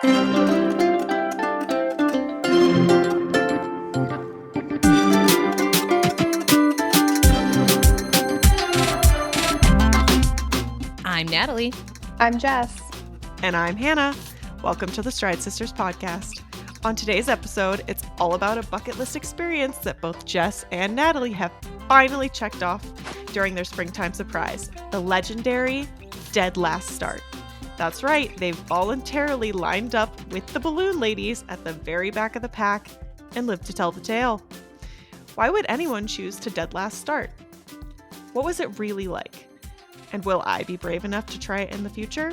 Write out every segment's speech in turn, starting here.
I'm Natalie. I'm Jess. And I'm Hannah. Welcome to the Stride Sisters podcast. On today's episode, it's all about a bucket list experience that both Jess and Natalie have finally checked off during their springtime surprise, the legendary Dead Last Start. That's right, they voluntarily lined up with the balloon ladies at the very back of the pack and lived to tell the tale. Why would anyone choose to dead last start? What was it really like? And will I be brave enough to try it in the future?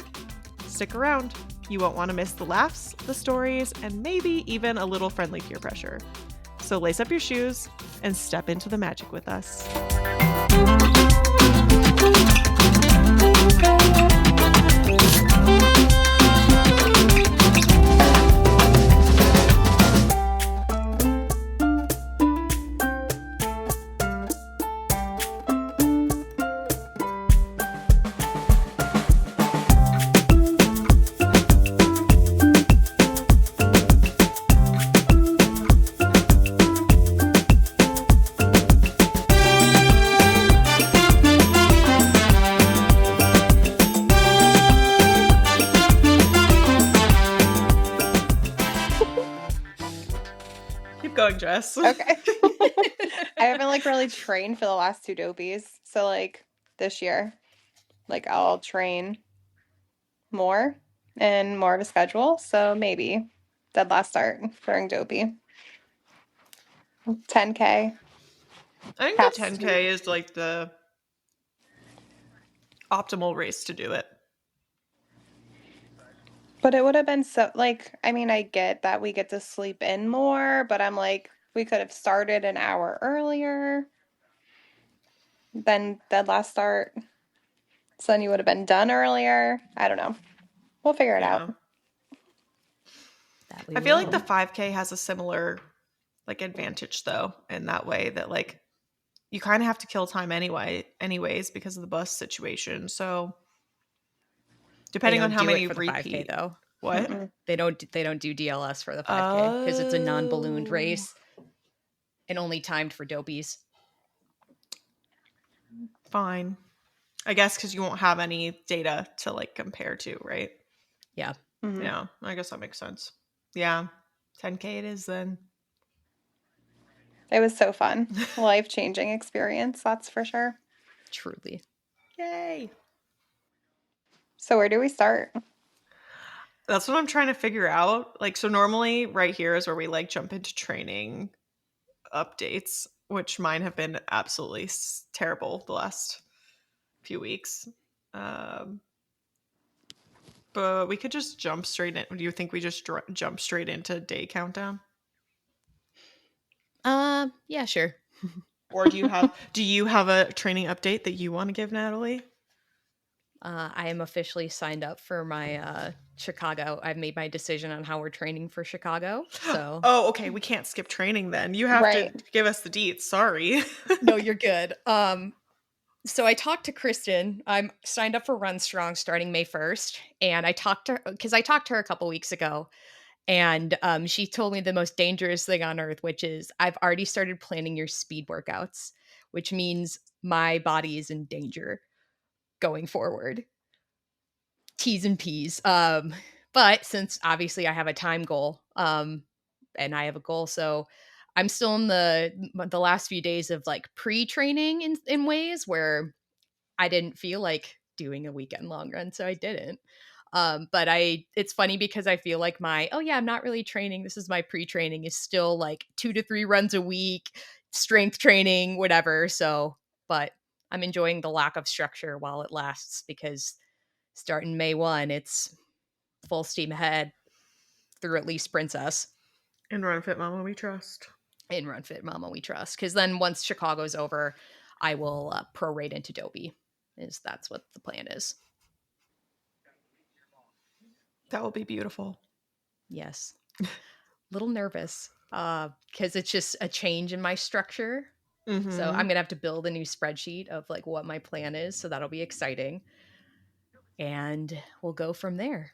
Stick around. You won't want to miss the laughs, the stories, and maybe even a little friendly peer pressure. So lace up your shoes and step into the magic with us. Going, Jess. Okay. I haven't really trained for the last two dopies. So this year, I'll train more and more of a schedule. So maybe dead last start during dopey. 10K. I think the 10K is the optimal race to do it. But it would have been so, I get that we get to sleep in more, but I'm we could have started an hour earlier than dead last start. So then you would have been done earlier. I don't know. We'll figure it out. I feel like the 5K has a similar advantage though, in that way that you kind of have to kill time anyways because of the bus situation. So depending on how many repeat, 5K, though. What? Mm-mm. They don't do DLS for the 5K because it's a non-ballooned race and only timed for dopies. Fine. I guess because you won't have any data to compare to, right? Yeah. Mm-hmm. Yeah, I guess that makes sense. Yeah, 10K it is then. It was so fun. Life-changing experience, that's for sure. Truly. Yay. So where do we start? That's what I'm trying to figure out. So normally right here is where we jump into training updates, which mine have been absolutely terrible the last few weeks. But we could just jump straight in. Do you think we just jump straight into day countdown? Yeah, sure. Or do you have a training update that you want to give, Natalie? I am officially signed up for my Chicago. I've made my decision on how we're training for Chicago. So Oh, okay. We can't skip training then. You have to give us the deets. Sorry. No, you're good. So I talked to Kristen. I'm signed up for Run Strong starting May 1st. And I talked to her a couple weeks ago. And she told me the most dangerous thing on earth, which is I've already started planning your speed workouts, which means my body is in danger going forward. T's and P's. But since obviously I have a time goal, and I have a goal, so I'm still in the last few days of pre-training in ways where I didn't feel like doing a weekend long run, so I didn't. But it's funny because I feel like I'm not really training. This is my pre-training is still 2 to 3 runs a week, strength training, whatever. So, but I'm enjoying the lack of structure while it lasts because starting May 1, it's full steam ahead through at least Princess. In Run Fit Mama We Trust. In Run Fit Mama We Trust. Because then once Chicago's over, I will prorate into Dopey. That's what the plan is. That will be beautiful. Yes. A little nervous because it's just a change in my structure. Mm-hmm. So I'm going to have to build a new spreadsheet of what my plan is. So that'll be exciting. And we'll go from there.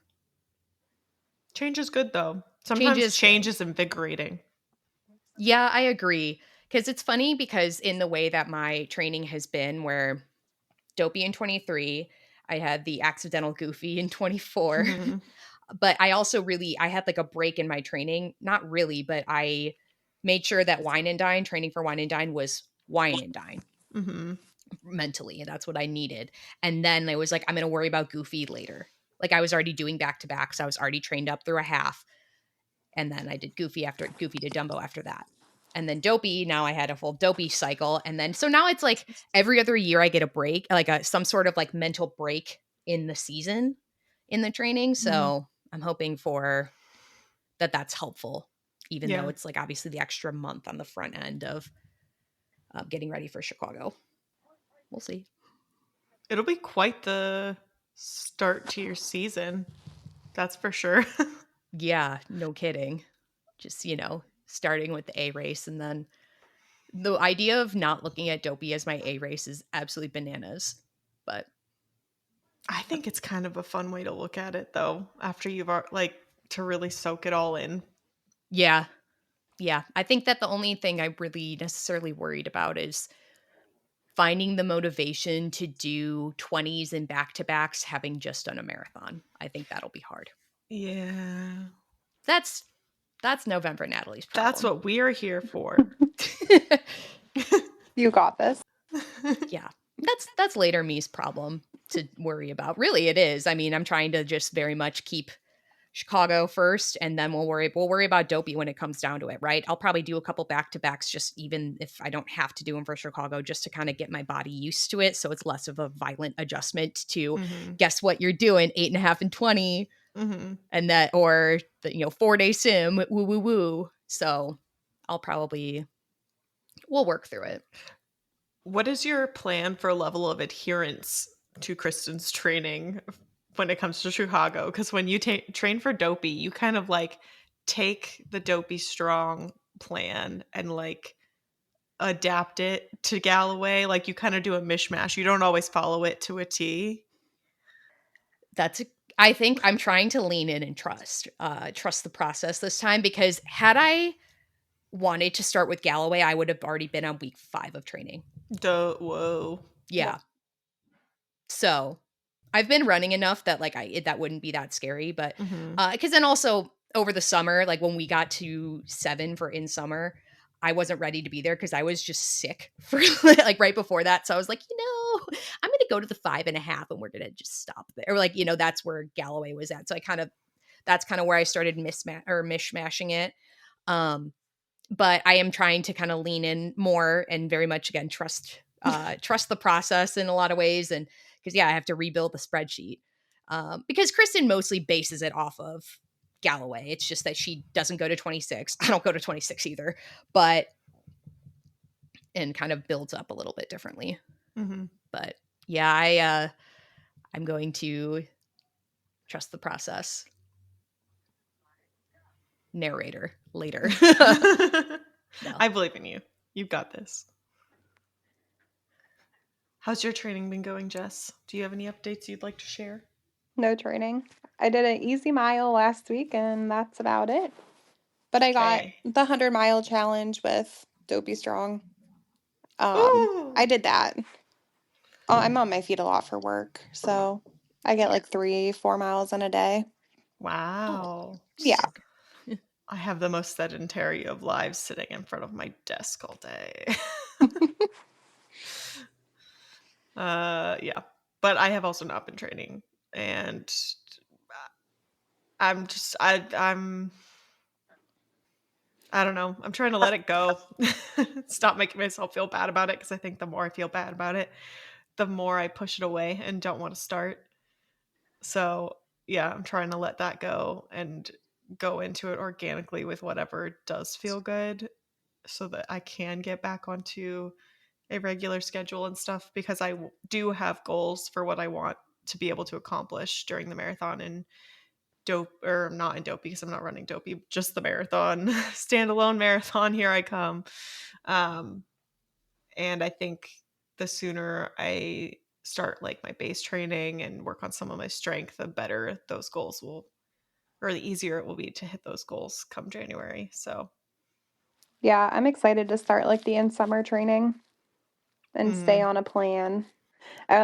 Change is good, though. Change Sometimes is change good. is invigorating. Yeah, I agree. Because it's funny because in the way that my training has been, where dopey in 23, I had the accidental goofy in 24. Mhm. But I also I had like a break in my training. Not really, but I made sure that wine and dine, training for wine and dine was wine and dine Mhm. mentally. And that's what I needed. And then I was like, I'm going to worry about goofy later. Like I was already doing back to back. So I was already trained up through a half. And then I did Goofy to Dumbo after that. And then Dopey, now I had a full Dopey cycle. And then, so now it's like every other year I get a break, like some sort of like mental break in the season in the training. So I'm hoping for that's helpful, even though Yeah. it's like obviously the extra month on the front end of getting ready for Chicago. We'll see. It'll be quite the start to your season. That's for sure. Yeah, no kidding. Just, starting with the A race and then the idea of not looking at Dopey as my A race is absolutely bananas. But I think it's kind of a fun way to look at it, though, after you've like to really soak it all in. yeah, I think that the only thing I really necessarily worried about is finding the motivation to do 20s and back-to-backs having just done a marathon. I think that'll be hard. Yeah. That's November Natalie's That's problem. what we're here for. You got this. Yeah. That's later me's problem to worry about. Really it is. I mean, I'm trying to just very much keep Chicago first, and then we'll worry about Dopey when it comes down to it, right? I'll probably do a couple back-to-backs, just even if I don't have to do them for Chicago, just to kind of get my body used to it, so it's less of a violent adjustment to guess what you're doing, 8.5 and 20, and that, or the 4-day sim, woo woo woo. So we'll work through it. What is your plan for level of adherence to Kristen's training when it comes to Chicago? Because when you train for Dopey, you kind of like take the Dopey Strong plan and like adapt it to Galloway. Like you kind of do a mishmash. You don't always follow it to a T. I think I'm trying to lean in and trust the process this time, because had I wanted to start with Galloway, I would have already been on week 5 of training. Whoa. Yeah. So I've been running enough that like that wouldn't be that scary, but because then also over the summer, like when we got to 7 for in summer, I wasn't ready to be there because I was just sick for like right before that. So I was like, I'm gonna go to the 5.5 and we're gonna just stop there. Or like, that's where Galloway was at. So that's kind of where I started mishmashing it. But I am trying to kind of lean in more and very much again trust the process in a lot of ways. And because I have to rebuild the spreadsheet because Kristen mostly bases it off of Galloway. It's just that she doesn't go to 26. I don't go to 26 either, and kind of builds up a little bit differently. But yeah, I'm going to trust the process. Narrator later. No. I believe in you. You've got this. How's your training been going, Jess? Do you have any updates you'd like to share? No training. I did an easy mile last week, and that's about it. But I got the 100-mile challenge with Dopey Strong. I did that. I'm on my feet a lot for work, so I get like 3-4 miles in a day. Wow. Yeah. I have the most sedentary of lives sitting in front of my desk all day. Yeah. But I have also not been training, and I'm I don't know. I'm trying to let it go. Stop making myself feel bad about it, because I think the more I feel bad about it, the more I push it away and don't want to start. So, yeah, I'm trying to let that go and go into it organically with whatever does feel good, so that I can get back onto a regular schedule and stuff, because I do have goals for what I want to be able to accomplish during the marathon. And not in Dope, because I'm not running Dopey, just the marathon, standalone marathon. Here I come. And I think the sooner I start like my base training and work on some of my strength, the better those goals will or the easier it will be to hit those goals come January. So Yeah, I'm excited to start like the in summer training and stay on a plan.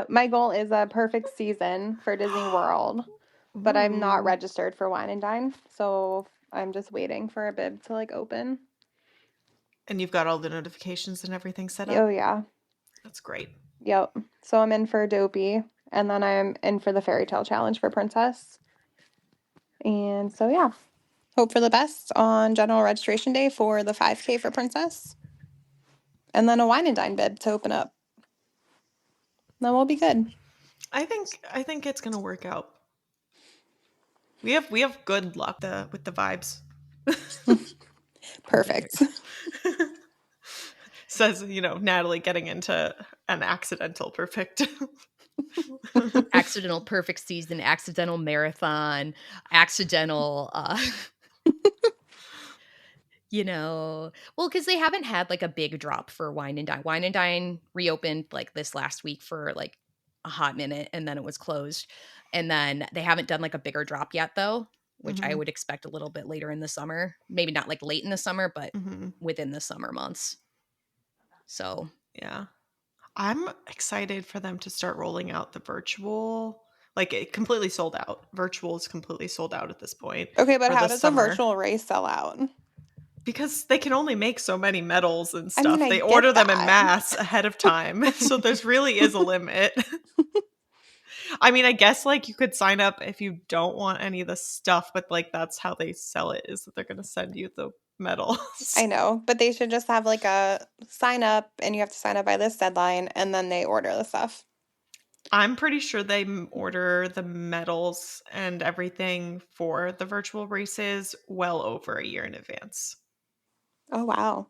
My goal is a perfect season for Disney World, but I'm not Ooh. registered for Wine and Dine, so I'm just waiting for a bib to like open. And you've got all the notifications and everything set Oh up? yeah. That's great. Yep. So I'm in for Dopey, and then I'm in for the Fairy Tale Challenge for Princess. And so yeah. Hope for the best on general registration day for the 5K for Princess. And then a Wine and Dine bib to open up. Then we'll be good. I think it's gonna work out. We have good luck with the vibes. Perfect. Says, Natalie getting into an accidental perfect. Accidental perfect season, accidental marathon, accidental well, because they haven't had like a big drop for Wine and Dine. Wine and Dine reopened like this last week for like a hot minute, and then it was closed. And then they haven't done like a bigger drop yet, though, which I Mhm. would expect a little bit later in the summer. Maybe not like late in the summer, but Mhm. within the summer months. So Yeah. I'm excited for them to start rolling out the virtual. Like, it completely sold out. Virtual is completely sold out at this point Okay, but for how the does a summer. virtual race sell out? Because they can only make so many medals and I mean, stuff. I They order get them in that. mass ahead of time. So there's really is a limit. I mean, I guess like you could sign up if you don't want any of the stuff, but like that's how they sell it, is that they're going to send you the medals. I know, but they should just have like a sign up and you have to sign up by this deadline and then they order the stuff. I'm pretty sure they order the medals and everything for the virtual races well over a year in advance. Oh, wow.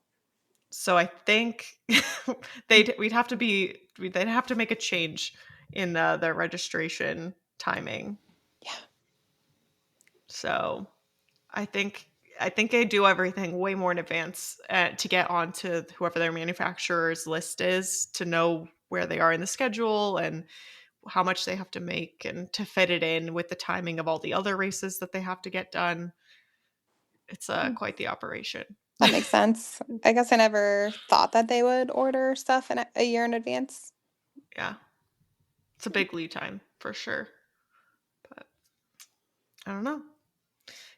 So I think they'd have to make a change in their registration timing. Yeah. So I think they do everything way more in advance to get onto whoever their manufacturer's list is, to know where they are in the schedule and how much they have to make and to fit it in with the timing of all the other races that they have to get done. It's quite the operation. That makes sense. I guess I never thought that they would order stuff in a year in advance. Yeah. It's a big lead time for sure. But I don't know.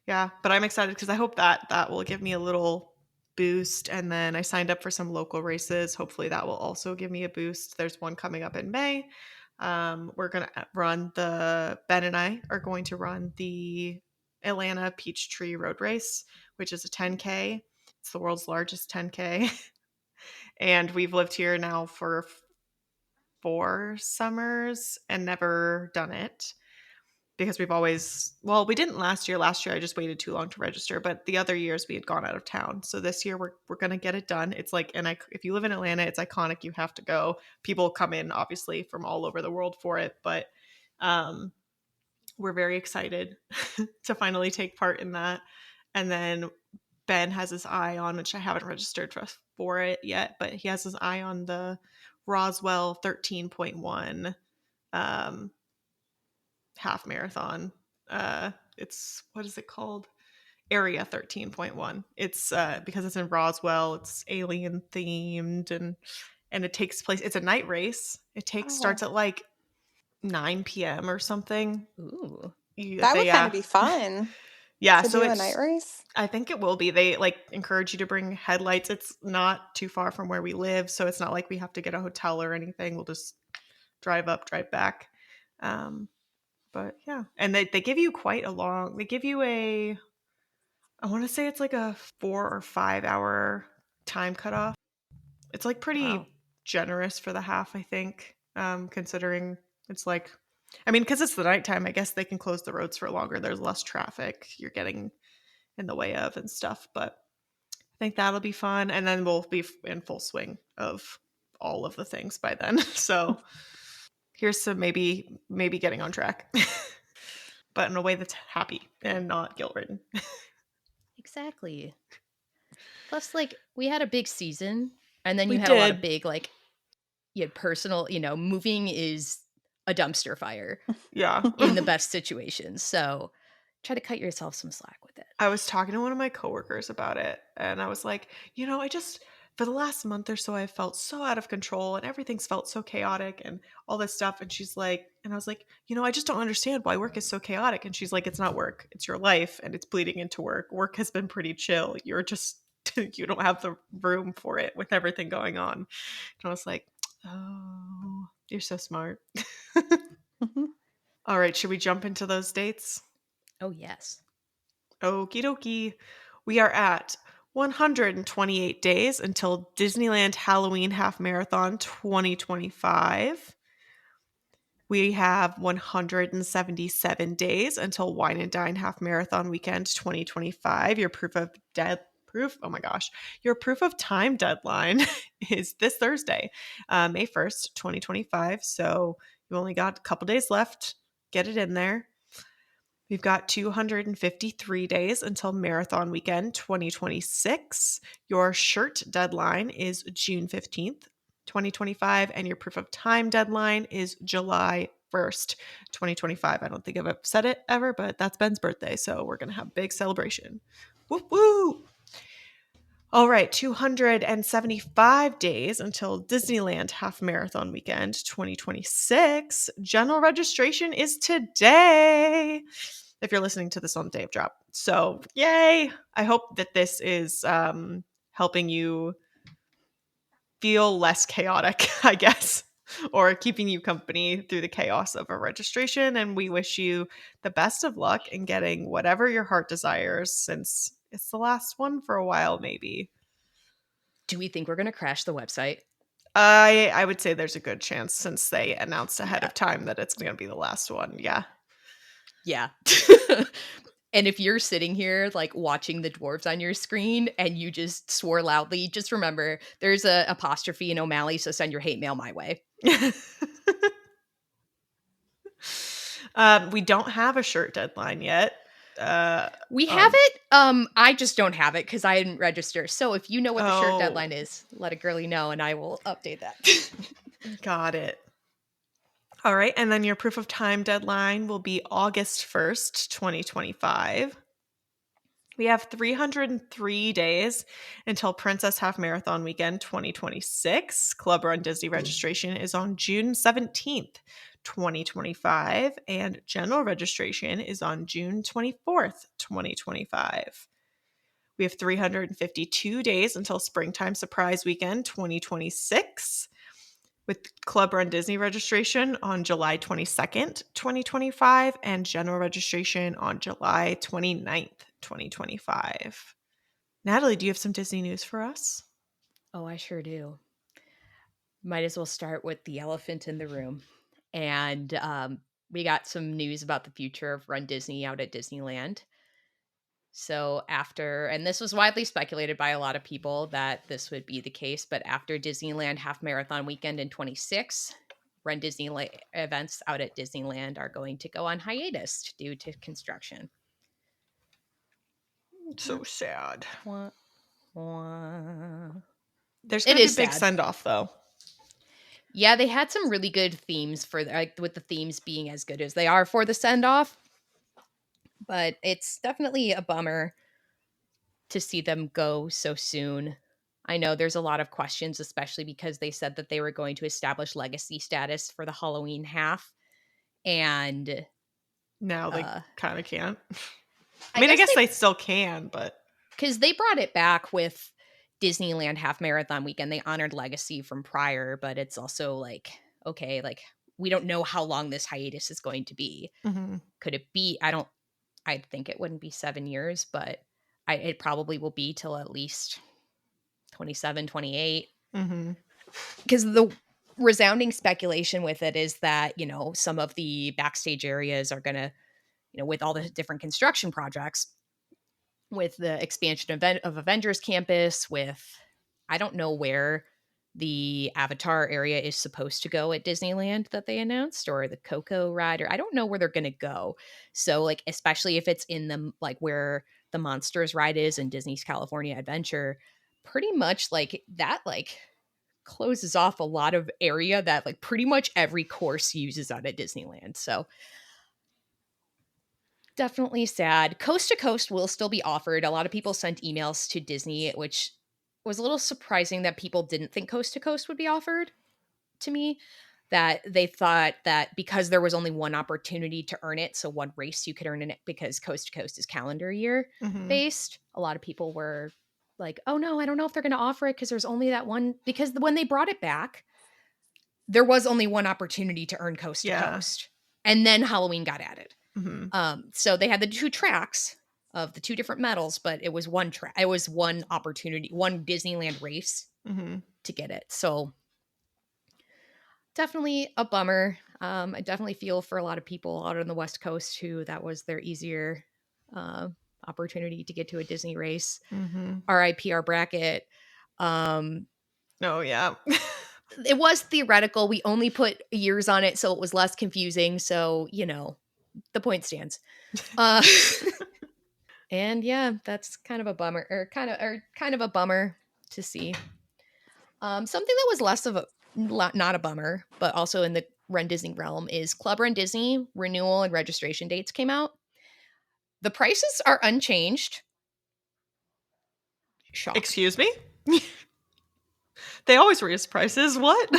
Yeah, but I'm excited because I hope that will give me a little boost. And then I signed up for some local races. Hopefully that will also give me a boost. There's one coming up in May. We're gonna Ben and I are going to run the Atlanta Peachtree Road Race, which is a 10K. It's the world's largest 10K. And we've lived here now for 4 summers and never done it, because we didn't last year. Last year I just waited too long to register, but the other years we had gone out of town. So this year we're going to get it done. It's like, if you live in Atlanta, it's iconic. You have to go. People come in obviously from all over the world for it, but we're very excited to finally take part in that. And then Ben has his eye on, which I haven't registered for it yet, but he has his eye on the Roswell 13.1 half marathon. It's, what is it called? Area 13.1. It's because it's in Roswell, it's alien themed, and it takes place, it's a night race. Starts Oh, at like 9 p.m. or something. ooh. that would kind of be fun Yeah, to so do a night race. I think it will be. They like encourage you to bring headlights. It's not too far from where we live, so it's not like we have to get a hotel or anything. We'll just drive up, drive back. But yeah, and they give you they give you I want to say it's like a 4 or 5 hour time cutoff. It's like Wow. pretty generous for the half, I think, considering it's like, I mean, because it's the nighttime, I guess they can close the roads for longer. There's less traffic you're getting in the way of and stuff. But I think that'll be fun. And then we'll be in full swing of all of the things by then. So here's to maybe getting on track, but in a way that's happy and not guilt ridden. Exactly. Plus, like, we had a big season, and then We you had a lot of did. big, like, you had personal, moving is a dumpster fire Yeah. in the best situations. So try to cut yourself some slack with it. I was talking to one of my coworkers about it, and I was like, I just, for the last month or so, I felt so out of control and everything's felt so chaotic and all this stuff. And she's like, and I was like, I just don't understand why work is so chaotic. And she's like, it's not work, it's your life, and it's bleeding into work. Work has been pretty chill. You're just, you don't have the room for it with everything going on. And I was like, oh, you're so smart. All right, should we jump into those dates? Oh, yes. Okie dokie. We are at 128 days until Disneyland Halloween Half Marathon 2025. We have 177 days until Wine and Dine Half Marathon Weekend 2025. Your your proof of time deadline is this Thursday, May 1st, 2025. So you only got a couple days left. Get it in there. We've got 253 days until Marathon Weekend 2026. Your shirt deadline is June 15th, 2025, and your proof of time deadline is July 1st, 2025. I don't think I've said it ever, but that's Ben's birthday, so we're going to have a big celebration. Woo woo! All right, 275 days until Disneyland Half Marathon Weekend 2026. General registration is today, if you're listening to this on the day of drop. So, yay! I hope that this is helping you feel less chaotic, I guess, or keeping you company through the chaos of a registration. And we wish you the best of luck in getting whatever your heart desires, since it's the last one for a while, maybe. Do we think we're going to crash the website? I would say there's a good chance, since they announced ahead of time that it's going to be the last one. Yeah. Yeah. And if you're sitting here like watching the dwarves on your screen and you just swore loudly, just remember there's a apostrophe in O'Malley, so send your hate mail my way. We don't have a shirt deadline yet. We have it. I just don't have it because I didn't register. So if you know what the shirt deadline is, let a girlie know and I will update that. Got it. All right. And then your proof of time deadline will be August 1st, 2025. We have 303 days until Princess Half Marathon Weekend 2026. Club Run Disney registration is on June 17th, 2025, and general registration is on June 24th, 2025. We have 352 days until Springtime Surprise Weekend 2026, with Club Run Disney registration on July 22nd, 2025, and general registration on July 29th, 2025. Natalie, do you have some Disney news for us? Oh, I sure do. Might as well start with the elephant in the room. And we got some news about the future of Run Disney out at Disneyland. So after, and this was widely speculated by a lot of people that this would be the case, but after Disneyland Half Marathon Weekend in 26, Run Disney events out at Disneyland are going to go on hiatus due to construction. So sad. Wah, wah. There's going to be a big send-off, though. Yeah, they had some really good themes for with the themes being as good as they are for the send-off. But it's definitely a bummer to see them go so soon. I know there's a lot of questions, especially because they said that they were going to establish legacy status for the Halloween half. And now they kind of can't. I guess they still can, but because they brought it back with Disneyland Half Marathon Weekend. They honored legacy from prior, but it's also like, okay, like we don't know how long this hiatus is going to be. Mm-hmm. Could it be? I think it wouldn't be 7 years, but it probably will be till at least 27, 28. Mm-hmm. Because the resounding speculation with it is that, some of the backstage areas are going to, with all the different construction projects, with the expansion of Avengers Campus, with, I don't know where the Avatar area is supposed to go at Disneyland that they announced, or the Coco ride, or I don't know where they're going to go. So like, especially if it's in the, like where the Monsters ride is in Disney's California Adventure, pretty much like that, like closes off a lot of area that like pretty much every course uses out at Disneyland. So Definitely sad. Coast to Coast will still be offered. A lot of people sent emails to Disney, which was a little surprising that people didn't think Coast to Coast would be offered to me. That they thought that because there was only one opportunity to earn it, so one race you could earn in it because Coast to Coast is calendar year based. A lot of people were like, oh no, I don't know if they're going to offer it because there's only that one. Because when they brought it back, there was only one opportunity to earn Coast to Coast. And then Halloween got added. So they had the 2 tracks of the 2 different medals, but it was one track. It was one opportunity, one Disneyland race to get it. So definitely a bummer. I definitely feel for a lot of people out on the West Coast who that was their easier opportunity to get to a Disney race. RIP our bracket. Oh yeah. It was theoretical. We only put years on it, so it was less confusing. So, the point stands. And yeah, that's kind of a bummer, or kind of a bummer to see. Something that was less of a not a bummer, but also in the Run Disney realm is Club Run Disney renewal and registration dates came out. The prices are unchanged. Shock. Excuse me? They always raise prices. What?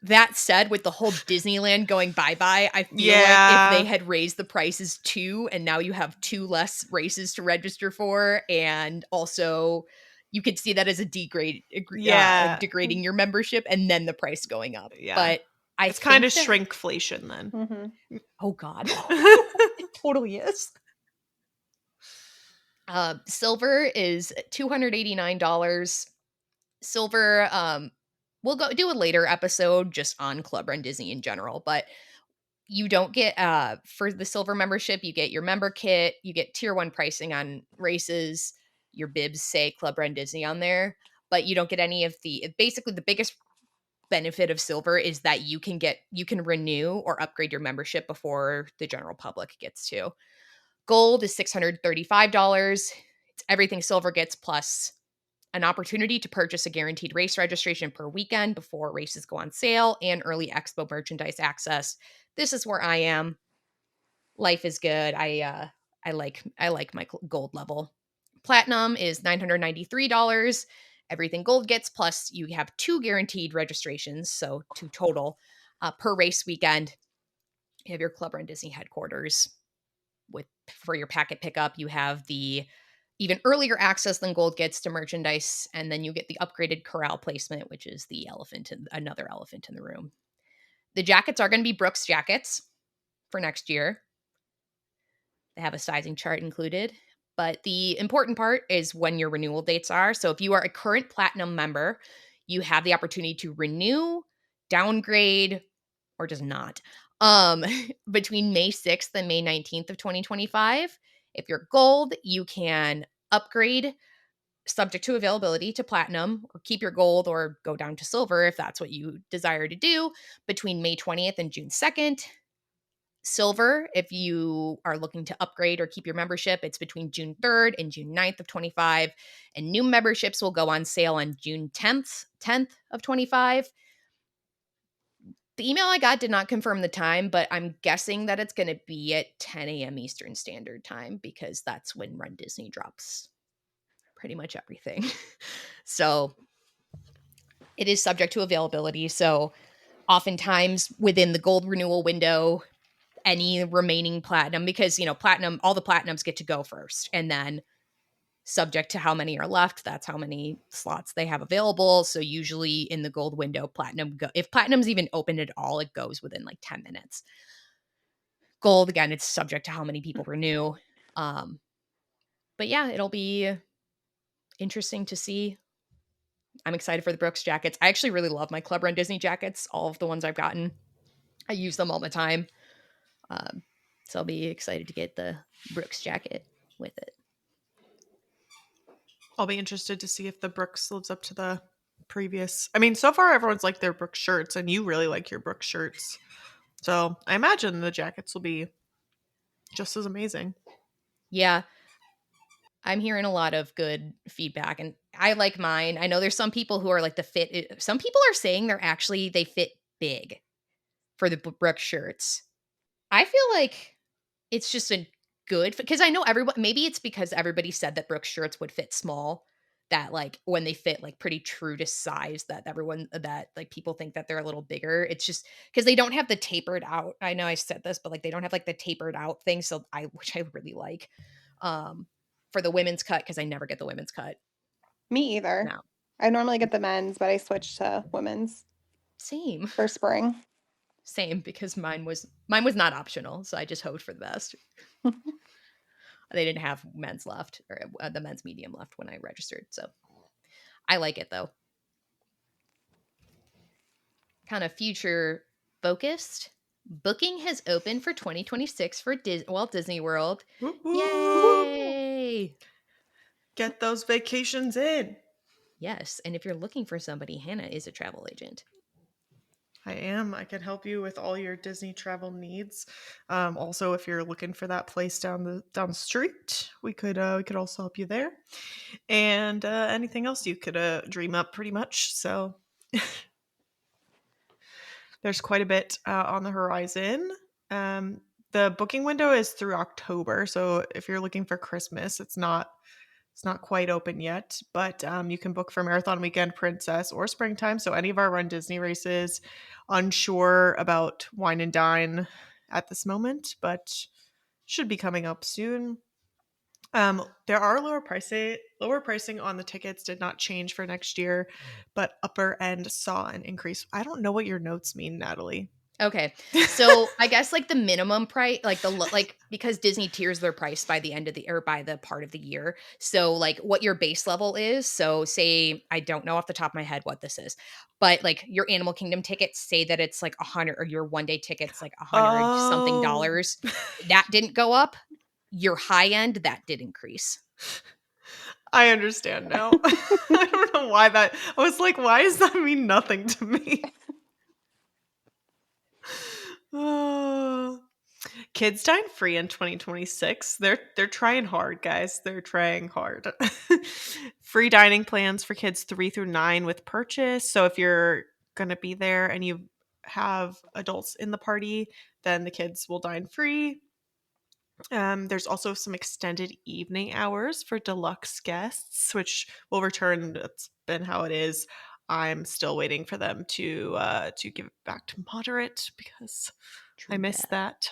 That said, with the whole Disneyland going bye-bye, I feel like if they had raised the prices too, and now you have 2 less races to register for, and also you could see that as a degrading your membership, and then the price going up. Yeah. But it's kind of shrinkflation then. Oh God. It totally is. Silver is $289. Silver, we'll go do a later episode just on Club Run Disney in general, but you don't get for the silver membership, you get your member kit, you get tier 1 pricing on races, your bibs say Club Run Disney on there, but you don't get any of basically the biggest benefit of silver is that you can renew or upgrade your membership before the general public gets to. Gold is $635. It's everything silver gets plus an opportunity to purchase a guaranteed race registration per weekend before races go on sale and early expo merchandise access. This is where I am. Life is good. I like my gold level. Platinum is $993. Everything gold gets plus you have 2 guaranteed registrations, so 2 total per race weekend. You have your Club Run Disney headquarters for your packet pickup. You have the even earlier access than gold gets to merchandise, and then you get the upgraded corral placement, which is the another elephant in the room. The jackets are going to be Brooks jackets for next year. They have a sizing chart included, but the important part is when your renewal dates are. So if you are a current platinum member, you have the opportunity to renew, downgrade, or just not between May 6th and May 19th of 2025. If you're gold, you can upgrade subject to availability to platinum, or keep your gold or go down to silver if that's what you desire to do between May 20th and June 2nd. Silver, if you are looking to upgrade or keep your membership, it's between June 3rd and June 9th of 25. And new memberships will go on sale on June 10th of 25. The email I got did not confirm the time, but I'm guessing that it's going to be at 10 a.m. Eastern Standard Time because that's when Run Disney drops pretty much everything. So it is subject to availability. So oftentimes within the gold renewal window, any remaining platinum, because, platinum, all the platinums get to go first. And then subject to how many are left, that's how many slots they have available. So usually in the gold window, if platinum's even open at all, it goes within like 10 minutes. Gold, again, it's subject to how many people renew. But yeah, it'll be interesting to see. I'm excited for the Brooks jackets. I actually really love my Club Run Disney jackets, all of the ones I've gotten. I use them all the time. So I'll be excited to get the Brooks jacket with it. I'll be interested to see if the Brooks lives up to the previous. I mean, so far everyone's like their Brooks shirts, and you really like your Brooks shirts. So I imagine the jackets will be just as amazing. Yeah. I'm hearing a lot of good feedback, and I like mine. I know there's some people who are like the fit. Some people are saying they fit big for the Brooks shirts. I feel like it's just a good, because I know everyone, maybe it's because everybody said that Brooke's shirts would fit small, that like when they fit like pretty true to size, that everyone, that like people think that they're a little bigger. It's just because they don't have the tapered out. I know I said this, but like they don't have like the tapered out thing. So which I really like, um, for the women's cut, because I never get the women's cut. Me either. No, I normally get the men's, but I switched to women's same, for spring. same, because mine was not optional, so I just hoped for the best. They didn't have men's left, or the men's medium left when I registered. So I like it though. Kind of future focused. Booking has opened for 2026 for Walt Disney World. Whoop, whoop. Yay! Get those vacations in. Yes, and if you're looking for somebody, Hannah is a travel agent. I am. I can help you with all your Disney travel needs. Also, if you're looking for that place down the street, we could also help you there. And anything else you could dream up, pretty much. So there's quite a bit on the horizon. The booking window is through October, so if you're looking for Christmas, it's not quite open yet, but you can book for Marathon Weekend, Princess, or Springtime. So any of our Run Disney races. Unsure about Wine and Dine at this moment, but should be coming up soon. There are lower pricing on the tickets. Did not change for next year, but upper end saw an increase. I don't know what your notes mean, Natalie. Okay, so I guess like the minimum price, like because Disney tiers their price by the end of the, or by the part of the year. So like what your base level is. So say, I don't know off the top of my head what this is, but like your Animal Kingdom tickets, say that it's like 100, or your one day tickets like 100 something dollars. That didn't go up. Your high end, that did increase. I understand now. I don't know why that. I was like, why does that mean nothing to me? Oh. Kids Dine Free in 2026. They're trying hard, guys. They're trying hard. Free dining plans for kids 3 through 9 with purchase. So if you're going to be there and you have adults in the party, then the kids will dine free. There's also some extended evening hours for deluxe guests, which will return. That's been how it is. I'm still waiting for them to give it back to moderate, because I miss that.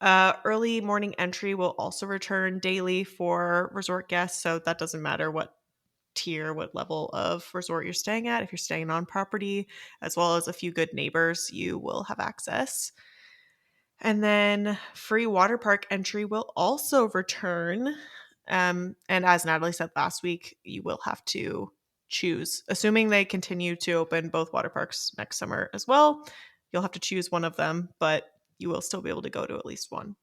Early morning entry will also return daily for resort guests, so that doesn't matter what tier, what level of resort you're staying at. If you're staying on property, as well as a few good neighbors, you will have access. And then free water park entry will also return. And as Natalie said last week, you will have to choose. Assuming they continue to open both water parks next summer as well, you'll have to choose one of them, but you will still be able to go to at least one.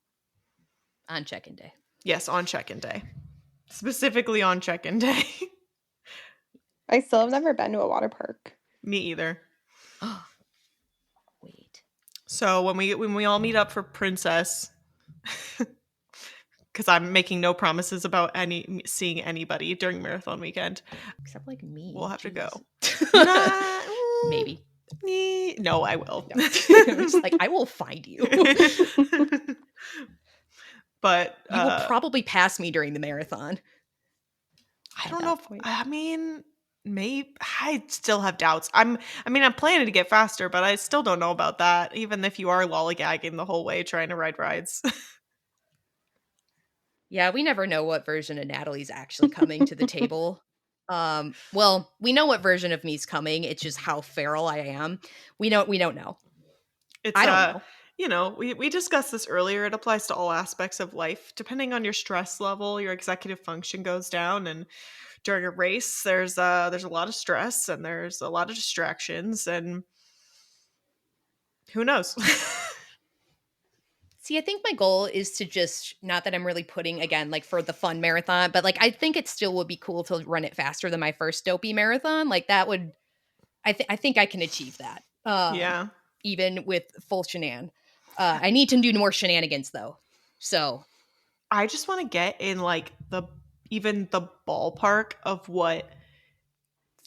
On check-in day. Yes, on check-in day. Specifically on check-in day. I still have never been to a water park. Me either. Wait. So when we all meet up for Princess, because I'm making no promises about seeing anybody during Marathon Weekend, except like me, we'll have to go. Maybe. No, I will. No. It's like, I will find you. But you will probably pass me during the marathon. I don't know. Maybe I still have doubts. I'm planning to get faster, but I still don't know about that. Even if you are lollygagging the whole way trying to ride rides. Yeah, we never know what version of Natalie's actually coming to the table. Well, we know what version of me's coming. It's just how feral I am. We don't know. I don't know. You know, we discussed this earlier. It applies to all aspects of life. Depending on your stress level, your executive function goes down, and during a race, there's a lot of stress and there's a lot of distractions, and who knows? See, I think my goal is to just, not that I'm really putting, again, like for the fun marathon, but like I think it still would be cool to run it faster than my first dopey marathon. Like that would, I think I can achieve that. Yeah. Even with full shenan. I need to do more shenanigans though. So I just want to get in like even the ballpark of what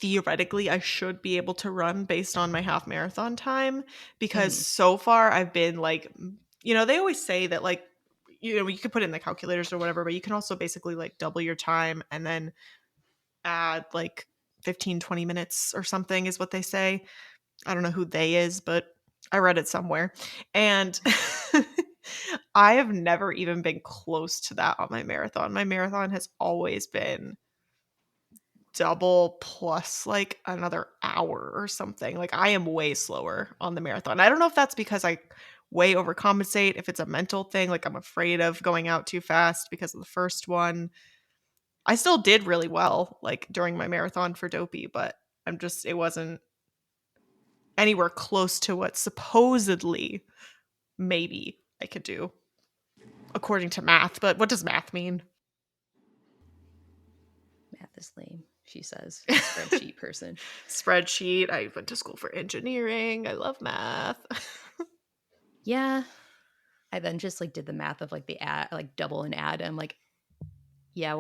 theoretically I should be able to run based on my half marathon time, because so far I've been like, you know, they always say that like you could put it in the calculators or whatever, but you can also basically like double your time and then add like 15-20 minutes or something is what they say. I don't know who they is, but I read it somewhere. And I have never even been close to that on my marathon. My marathon has always been double plus like another hour or something. Like I am way slower on the marathon. I don't know if that's because I way overcompensate, if it's a mental thing, like I'm afraid of going out too fast because of the first one. I still did really well like during my marathon for Dopey, but it wasn't anywhere close to what supposedly maybe I could do according to math. But what does math mean? Math is lame, she says. Spreadsheet person. Spreadsheet. I went to school for engineering. I love math. Yeah. I then just like did the math of like the add, like double and add. I'm like, yeah,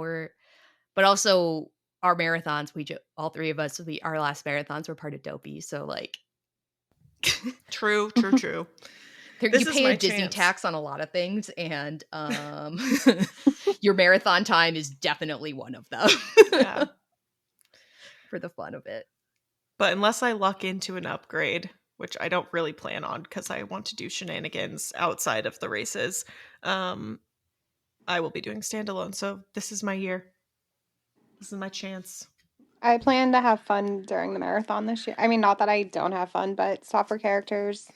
but also our marathons, all three of us, our last marathons were part of Dopey. So like, True. you pay a Disney tax on a lot of things, and your marathon time is definitely one of them. Yeah. For the fun of it. But unless I luck into an upgrade, which I don't really plan on because I want to do shenanigans outside of the races, I will be doing standalone. So this is my year. This is my chance. I plan to have fun during the marathon this year. I mean, not that I don't have fun, but swap for characters.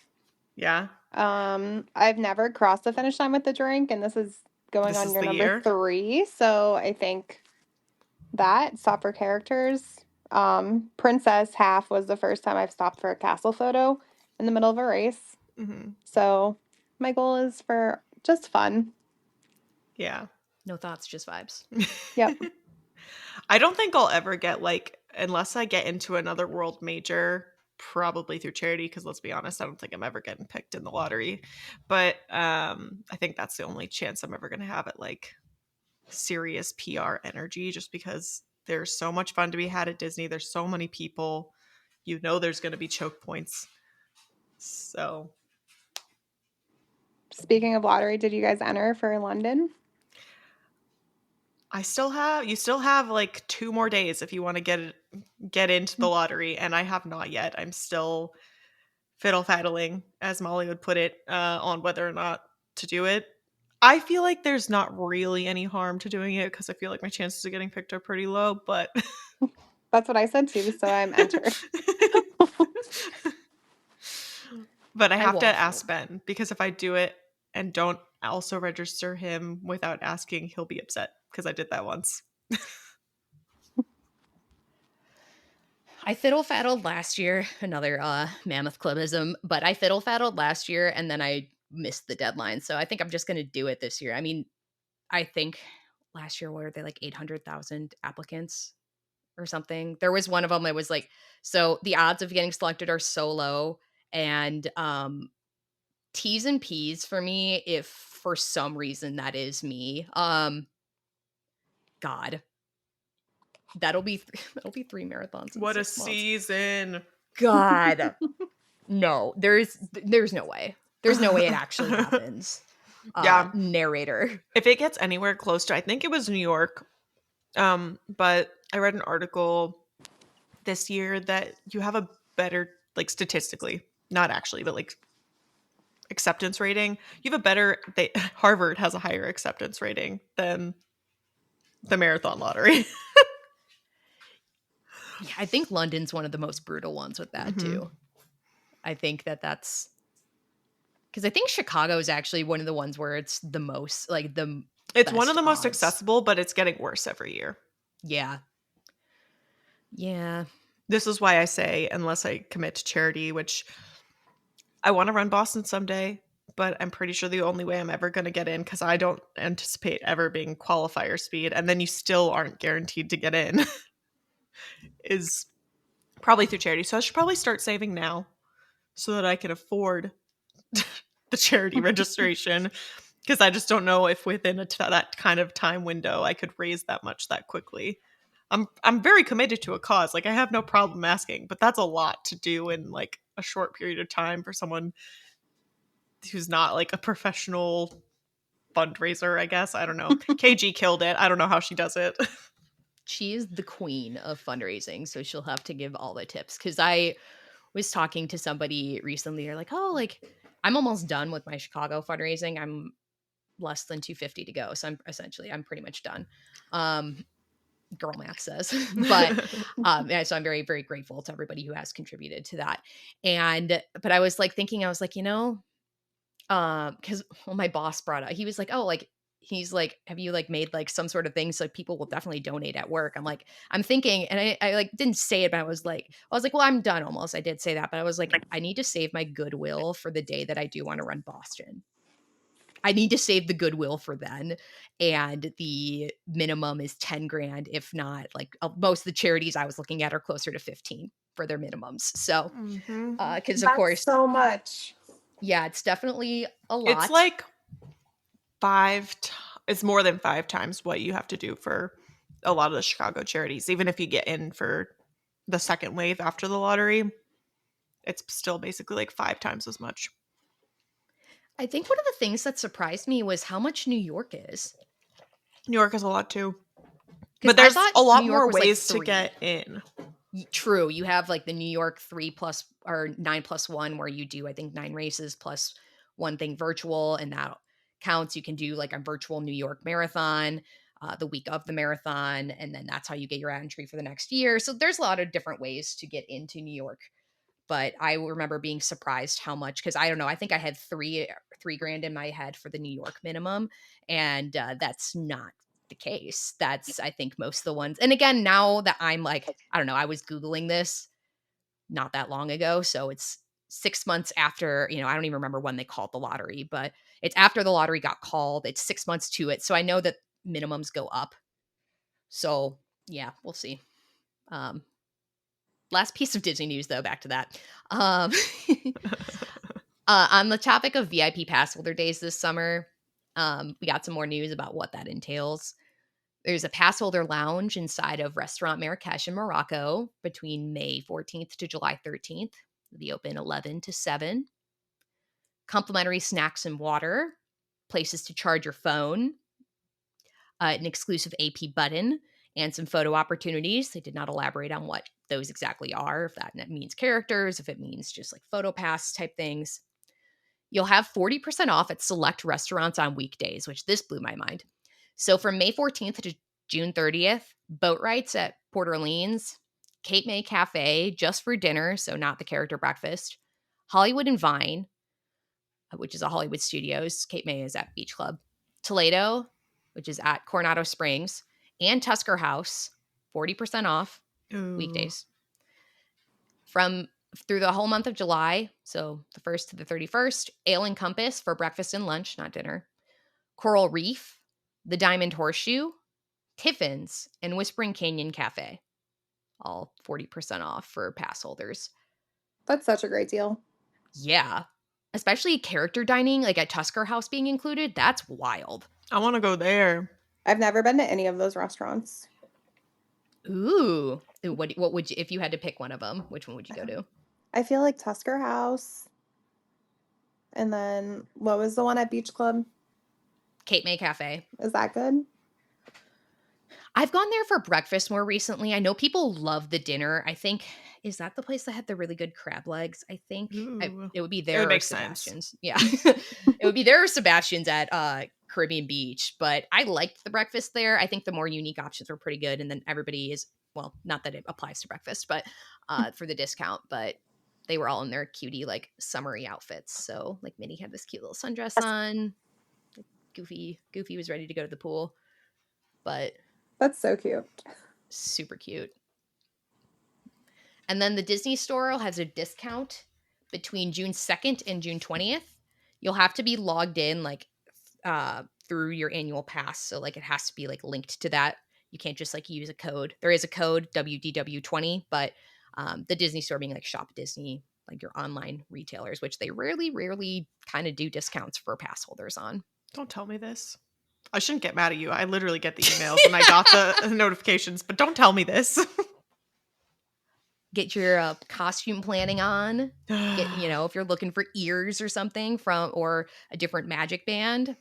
Yeah. I've never crossed the finish line with the drink, and this is going on your number 3. So I think that swap for characters. Princess half was the first time I've stopped for a castle photo in the middle of a race. Mm-hmm. So my goal is for just fun. Yeah. No thoughts, just vibes. Yep. I don't think I'll ever get unless I get into another world major, probably through charity, because let's be honest, I don't think I'm ever getting picked in the lottery. But I think that's the only chance I'm ever going to have at like serious PR energy, just because there's so much fun to be had at Disney. There's so many people, there's going to be choke points. So speaking of lottery, did you guys enter for London? you still have like 2 more days if you want to get into the lottery, and I have not yet. I'm still fiddle-faddling, as Molly would put it, on whether or not to do it. I feel like there's not really any harm to doing it because I feel like my chances of getting picked are pretty low, but that's what I said too, so I'm entered. But I have to ask Ben, because if I do it and don't also register him without asking, he'll be upset because I did that once. I fiddle-faddled last year, another mammoth clubism, but I fiddle-faddled last year and then I missed the deadline. So I think I'm just going to do it this year. I mean, I think last year, what were they, like 800,000 applicants or something? There was one of them that was like, so the odds of getting selected are so low, and T's and P's for me, if for some reason that is me, God, that'll be 3 marathons in What 6 a months. season. God. No, there's no way. There's no way it actually happens. Yeah. Narrator. If it gets anywhere close to, I think it was New York, but I read an article this year that you have a better, like statistically, not actually, but like acceptance rating. You have a better, Harvard has a higher acceptance rating than the marathon lottery. Yeah, I think London's one of the most brutal ones with that too. I think that's because I think Chicago is actually one of the ones where it's the most like it's one of the most accessible, but it's getting worse every year. Yeah. This is why I say, unless I commit to charity, which I want to run Boston someday, but I'm pretty sure the only way I'm ever going to get in, because I don't anticipate ever being qualifier speed, and then you still aren't guaranteed to get in, is probably through charity. So I should probably start saving now so that I can afford the charity registration, because I just don't know if within that kind of time window I could raise that much that quickly. I'm very committed to a cause. Like, I have no problem asking, but that's a lot to do in like a short period of time for someone who's not like a professional fundraiser, I guess. I don't know. KG killed it. I don't know how she does it. She is the queen of fundraising, so she'll have to give all the tips. Because I was talking to somebody recently, they're like, oh, like, I'm almost done with my Chicago fundraising. I'm less than 250 to go. So I'm pretty much done. Girl math says. But yeah, so I'm very, very grateful to everybody who has contributed to that. But I was like thinking, I was like, because my boss brought up, he was like, oh, like, he's like, have you like made like some sort of thing so people will definitely donate at work? I'm thinking, and I like didn't say it, but I was like, well, I'm done almost. I did say that, but I was like, I need to save my goodwill for the day that I do want to run Boston. I need to save the goodwill for then. And the minimum is 10 grand. If not, like most of the charities I was looking at are closer to 15 for their minimums. So, because of That's course, so much. yeah, it's definitely a lot. It's like it's more than 5 times what you have to do for a lot of the Chicago charities. Even if you get in for the second wave after the lottery, it's still basically like 5 times as much. I think one of the things that surprised me was how much New York is. New York is a lot too. But there's a lot more ways to get in. True. You have like the New York 3+ or 9+1 where you do, I think, 9 races plus one thing virtual, and that counts. You can do like a virtual New York marathon the week of the marathon, and then that's how you get your entry for the next year. So there's a lot of different ways to get into New York. But I remember being surprised how much, because I don't know, I think I had three grand in my head for the New York minimum, and that's not the case. That's, I think, most of the ones. And again, now that I'm like, I don't know, I was Googling this not that long ago, so it's 6 months after, I don't even remember when they called the lottery, but it's after the lottery got called. It's 6 months to it, so I know that minimums go up. So yeah, we'll see. Last piece of Disney news, though, back to that. On the topic of VIP pass holder days this summer, we got some more news about what that entails. There's a pass holder lounge inside of Restaurant Marrakesh in Morocco between May 14th to July 13th. It'll be open 11 to 7. Complimentary snacks and water, places to charge your phone, an exclusive AP button, and some photo opportunities. They did not elaborate on what those exactly are, if that means characters, if it means just like photo pass type things. You'll have 40% off at select restaurants on weekdays, which this blew my mind. So from May 14th to June 30th, boat rides at Port Orleans, Cape May Cafe just for dinner, so not the character breakfast, Hollywood and Vine, which is a Hollywood Studios. Cape May is at Beach Club. Toledo, which is at Coronado Springs, and Tusker House, 40% off weekdays. Through the whole month of July, so the 1st to the 31st, Ale and Compass for breakfast and lunch, not dinner. Coral Reef, the Diamond Horseshoe, Tiffin's, and Whispering Canyon Cafe, all 40% off for pass holders. That's such a great deal. Yeah. Especially character dining, like at Tusker House being included, that's wild. I want to go there. I've never been to any of those restaurants. Ooh. What would you, if you had to pick one of them, which one would you go to? I feel like Tusker House. And then what was the one at Beach Club? Cape May Cafe. Is that good? I've gone there for breakfast more recently. I know people love the dinner. I think, is that the place that had the really good crab legs? I think it would be there. It would make Sebastian's. Sense. Yeah. It would be there or Sebastian's at Caribbean Beach. But I liked the breakfast there. I think the more unique options were pretty good. And then everybody is, well, not that it applies to breakfast, but for the discount. But they were all in their cutie, like, summery outfits. So, like, Minnie had this cute little sundress on. Goofy was ready to go to the pool. But that's so cute. Super cute. And then the Disney Store has a discount between June 2nd and June 20th. You'll have to be logged in like through your annual pass. So like it has to be like linked to that. You can't just like use a code. There is a code WDW20, but the Disney Store being like Shop Disney, like your online retailers, which they rarely kind of do discounts for pass holders on. Don't tell me this. I shouldn't get mad at you. I literally get the emails and I got the notifications, but don't tell me this. Get your costume planning on. If you're looking for ears or something or a different magic band.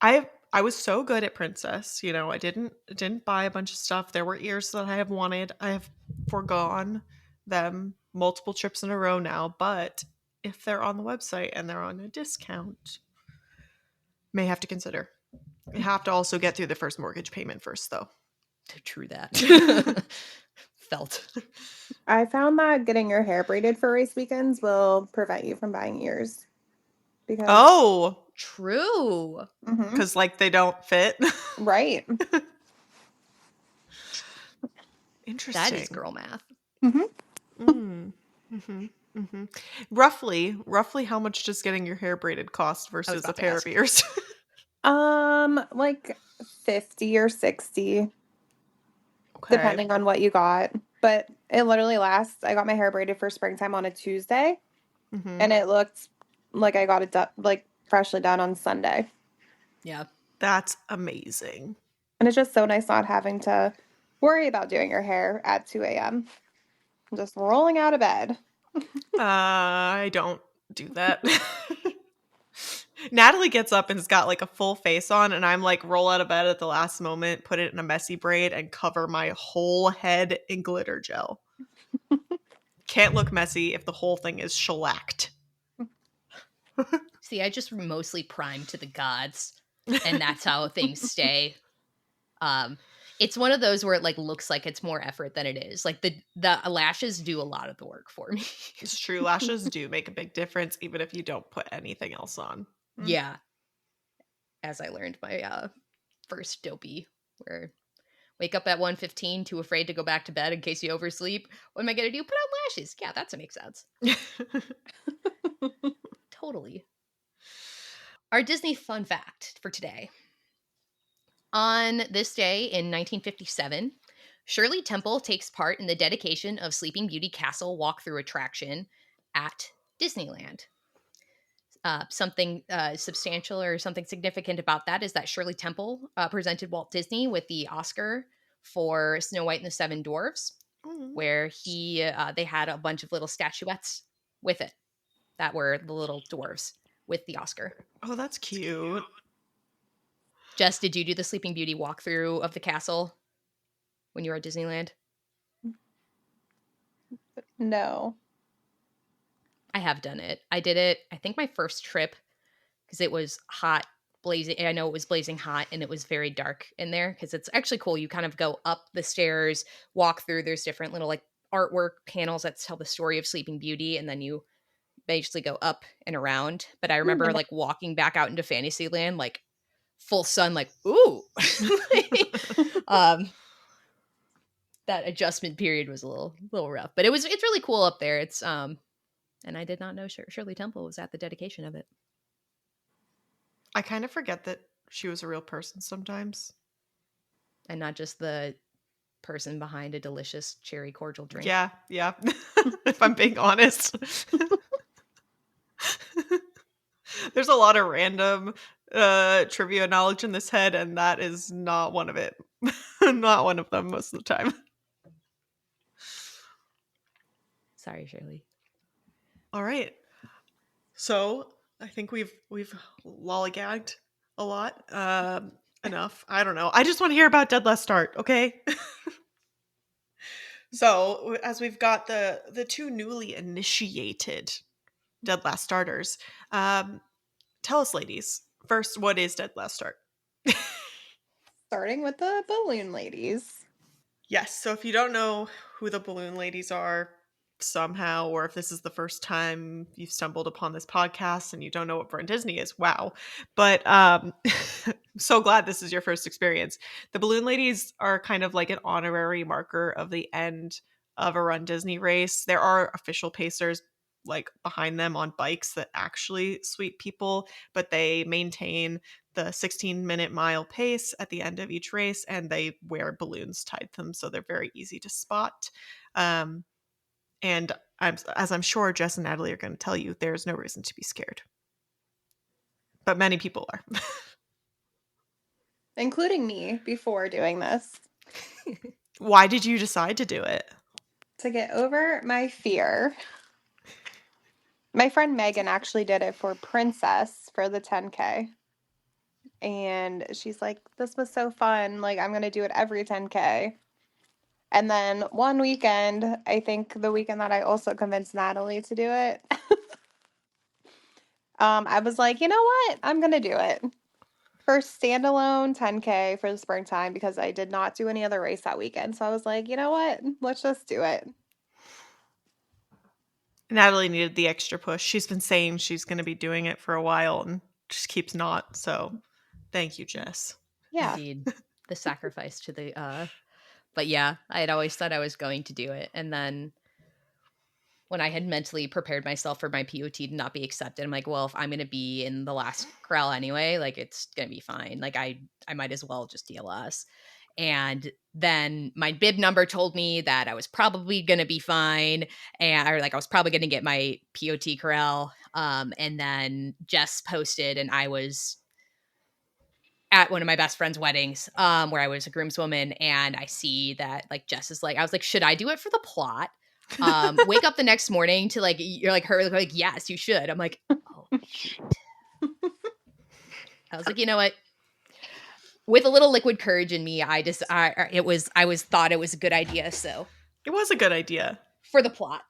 I was so good at Princess. I didn't buy a bunch of stuff. There were ears that I have wanted. I have forgone them multiple trips in a row now, but if they're on the website and they're on a discount, may have to consider. You have to also get through the first mortgage payment first, though. True that. Felt. I found that getting your hair braided for race weekends will prevent you from buying ears. Because Oh, true. Because they don't fit. Right. Interesting. That is girl math. Roughly how much does getting your hair braided cost versus a pair of ears? Like 50 or 60. Okay. Depending on what you got. But it literally lasts. I got my hair braided for springtime on a Tuesday. And it looked like I got it freshly done on Sunday. Yeah. That's amazing. And it's just so nice not having to worry about doing your hair at 2 a.m. Just rolling out of bed. I don't do that. Natalie gets up and has got a full face on, and I'm roll out of bed at the last moment, put it in a messy braid, and cover my whole head in glitter gel. Can't look messy if the whole thing is shellacked. See, I just mostly prime to the gods, and that's how things stay. It's one of those where it looks like it's more effort than it is. The lashes do a lot of the work for me. It's true. Lashes do make a big difference, even if you don't put anything else on. Yeah. As I learned my first dopey, where wake up at 1:15, too afraid to go back to bed in case you oversleep. What am I going to do? Put on lashes. Yeah, that makes sense. Totally. Our Disney fun fact for today. On this day in 1957, Shirley Temple takes part in the dedication of Sleeping Beauty Castle walkthrough attraction at Disneyland. Something substantial or something significant about that is that Shirley Temple presented Walt Disney with the Oscar for Snow White and the Seven Dwarfs, where they had a bunch of little statuettes with it that were the little dwarves with the Oscar. Oh, that's cute. Jess, did you do the Sleeping Beauty walkthrough of the castle when you were at Disneyland? No. I have done it. I did it, I think my first trip, because it was hot, blazing. I know it was blazing hot and it was very dark in there, because it's actually cool. You kind of go up the stairs, walk through. There's different little artwork panels that tell the story of Sleeping Beauty, and then you basically go up and around. But I remember walking back out into Fantasyland, full sun, ooh. That adjustment period was a little rough, but it's really cool up there. It's and I did not know Shirley Temple was at the dedication of it. I kind of forget that she was a real person sometimes. And not just the person behind a delicious cherry cordial drink. Yeah. If I'm being honest. There's a lot of random trivia knowledge in this head, and that is not one of it. Not one of them most of the time. Sorry, Shirley. All right. So I think we've lollygagged a lot. Enough. I don't know. I just want to hear about Dead Last Start, okay? So as we've got the two newly initiated Dead Last Starters, tell us, ladies, first, what is Dead Last Start? Starting with the balloon ladies. Yes. So if you don't know who the balloon ladies are somehow, or if this is the first time you've stumbled upon this podcast and you don't know what runDisney is, wow. But so glad this is your first experience. The balloon ladies are kind of like an honorary marker of the end of a runDisney race. There are official pacers behind them on bikes that actually sweep people, but they maintain the 16-minute mile pace at the end of each race, and they wear balloons tied to them, so they're very easy to spot. And as I'm sure Jess and Natalie are going to tell you, there's no reason to be scared. But many people are. Including me before doing this. Why did you decide to do it? To get over my fear. My friend Megan actually did it for Princess for the 10K. And she's like, this was so fun. Like, I'm going to do it every 10K. And then one weekend, I think the weekend that I also convinced Natalie to do it, I was like, you know what? I'm going to do it. First standalone 10K for the springtime because I did not do any other race that weekend. So I was like, you know what? Let's just do it. Natalie needed the extra push. She's been saying she's going to be doing it for a while and just keeps not. So thank you, Jess. Yeah. Indeed. The sacrifice to the but yeah, I had always thought I was going to do it. And then when I had mentally prepared myself for my POT to not be accepted, I'm like, well, if I'm going to be in the last corral anyway, like it's going to be fine. Like I might as well just DLS. And then my bib number told me that I was probably going to be fine, and or like I was probably going to get my POT corral. And then Jess posted, and I was at one of my best friend's weddings, where I was a groomswoman, and I see that like Jess is like, I was like, should I do it for the plot? Wake up the next morning to like, you're like her, like, yes, you should. I'm like, oh shit. I was like, you know what? With a little liquid courage in me, I thought it was a good idea. So It was a good idea. for the plot.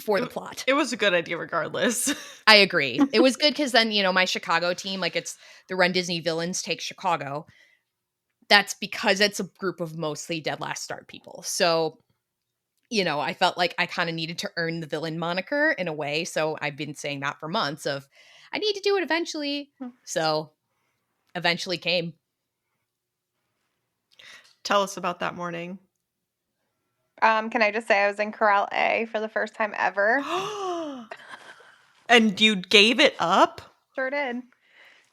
For the plot. It was a good idea regardless. I agree. It was good because then, my Chicago team, like it's the runDisney villains take Chicago. That's because it's a group of mostly dead last start people. So, I felt like I kind of needed to earn the villain moniker in a way. So I've been saying that for months of I need to do it eventually. So eventually came. Tell us about that morning. Can I just say I was in Corral A for the first time ever? And you gave it up? Sure did.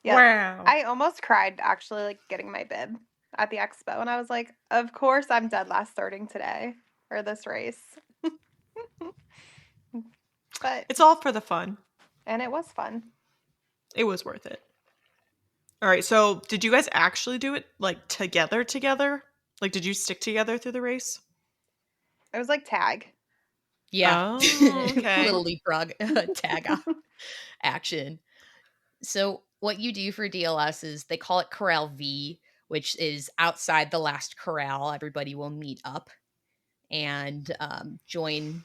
Yeah. Wow. I almost cried actually, like getting my bib at the expo, and I was like, of course I'm dead last starting today or this race. But It's all for the fun. and it was fun. It was worth it. All right, so did you guys actually do it like together? Like did you stick together through the race? It was like tag. Yeah. Oh, okay. Little leapfrog tag action. So what you do for DLS is they call it Corral V, which is outside the last corral. Everybody will meet up and join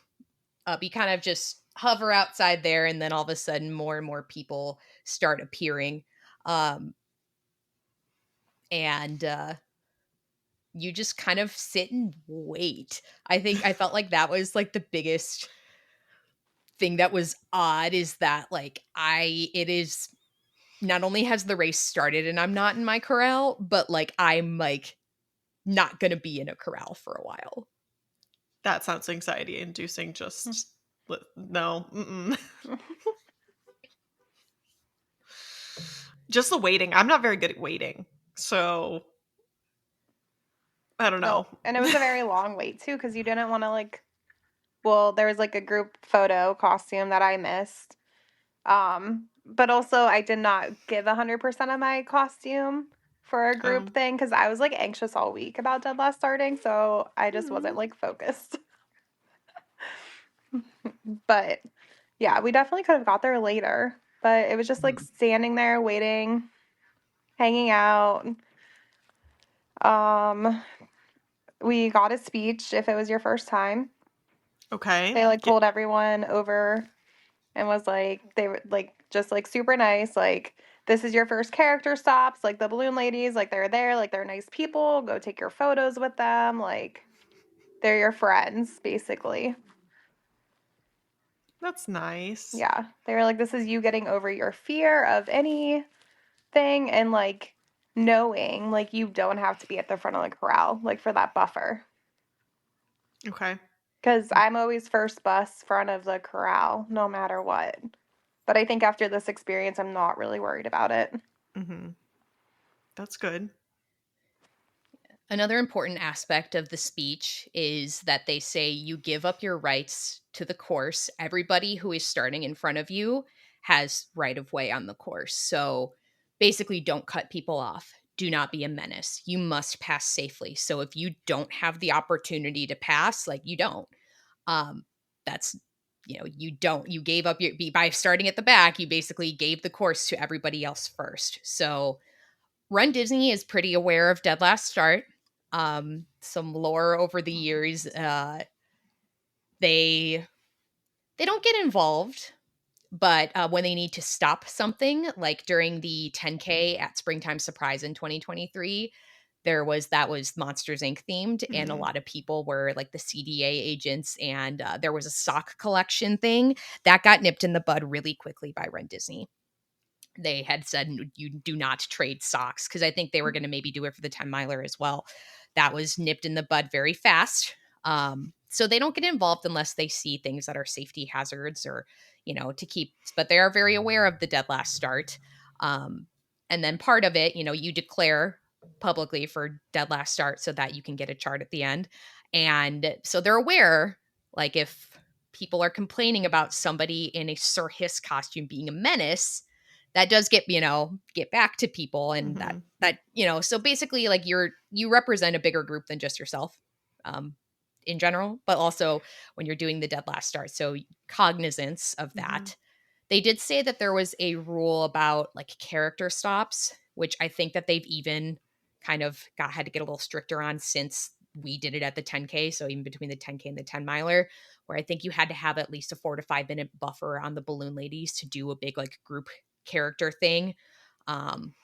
up. You kind of just hover outside there, and then all of a sudden more and more people start appearing. And you just kind of sit and wait. I felt like that was like the biggest thing that was odd is that like it is not only has the race started and I'm not in my corral, but like I'm like not gonna be in a corral for a while. That sounds anxiety inducing. Just no. Just the waiting. I'm not very good at waiting. So I don't know. Oh, and it was a very long wait too because you didn't want to there was like a group photo costume that I missed. But also I did not give 100% of my costume for a group thing because I was like anxious all week about dead last starting, so I just wasn't like focused. But yeah, we definitely could have got there later, but it was just like standing there waiting, hanging out. We got a speech if it was your first time. Okay. They like pulled everyone over and was like, they were like just like super nice, like this is your first character stops, like the balloon ladies, like they're there, like they're nice people, go take your photos with them, like they're your friends basically. That's nice. Yeah, they were like, this is you getting over your fear of anything and like knowing like you don't have to be at the front of the corral like for that buffer. Okay. Because I'm always first bus front of the corral no matter what. But I think after this experience, I'm not really worried about it. Mm-hmm. That's good. Another important aspect of the speech is that they say you give up your rights to the course. Everybody who is starting in front of you has right of way on the course. So basically, don't cut people off. Do not be a menace. You must pass safely. So if you don't have the opportunity to pass, like you don't. That's you gave up by starting at the back, you basically gave the course to everybody else first. So runDisney is pretty aware of Dead Last Start. Some lore over the years, they don't get involved, but when they need to stop something, like during the 10K at Springtime Surprise in 2023, that was Monsters Inc. themed, and a Mhm. lot of people were like the CDA agents, and there was a sock collection thing that got nipped in the bud really quickly by runDisney. They had said you do not trade socks, because I think they were going to maybe do it for the 10 miler as well. That was nipped in the bud very fast. So they don't get involved unless they see things that are safety hazards, or, to keep, but they are very aware of the Dead Last Start. And then part of it, you declare publicly for Dead Last Start so that you can get a chart at the end. And so they're aware, like, if people are complaining about somebody in a Sir Hiss costume being a menace, that does get back to people, and Mhm. so basically, like, you represent a bigger group than just yourself, in general, but also when you're doing the Dead Last Start, so cognizance of Mhm. that. They did say that there was a rule about, like, character stops, which I think that they've even kind of had to get a little stricter on since we did it at the 10K. So even between the 10K and the 10 miler, where I think you had to have at least a 4 to 5 minute buffer on the balloon ladies to do a big, like, group character thing. Um,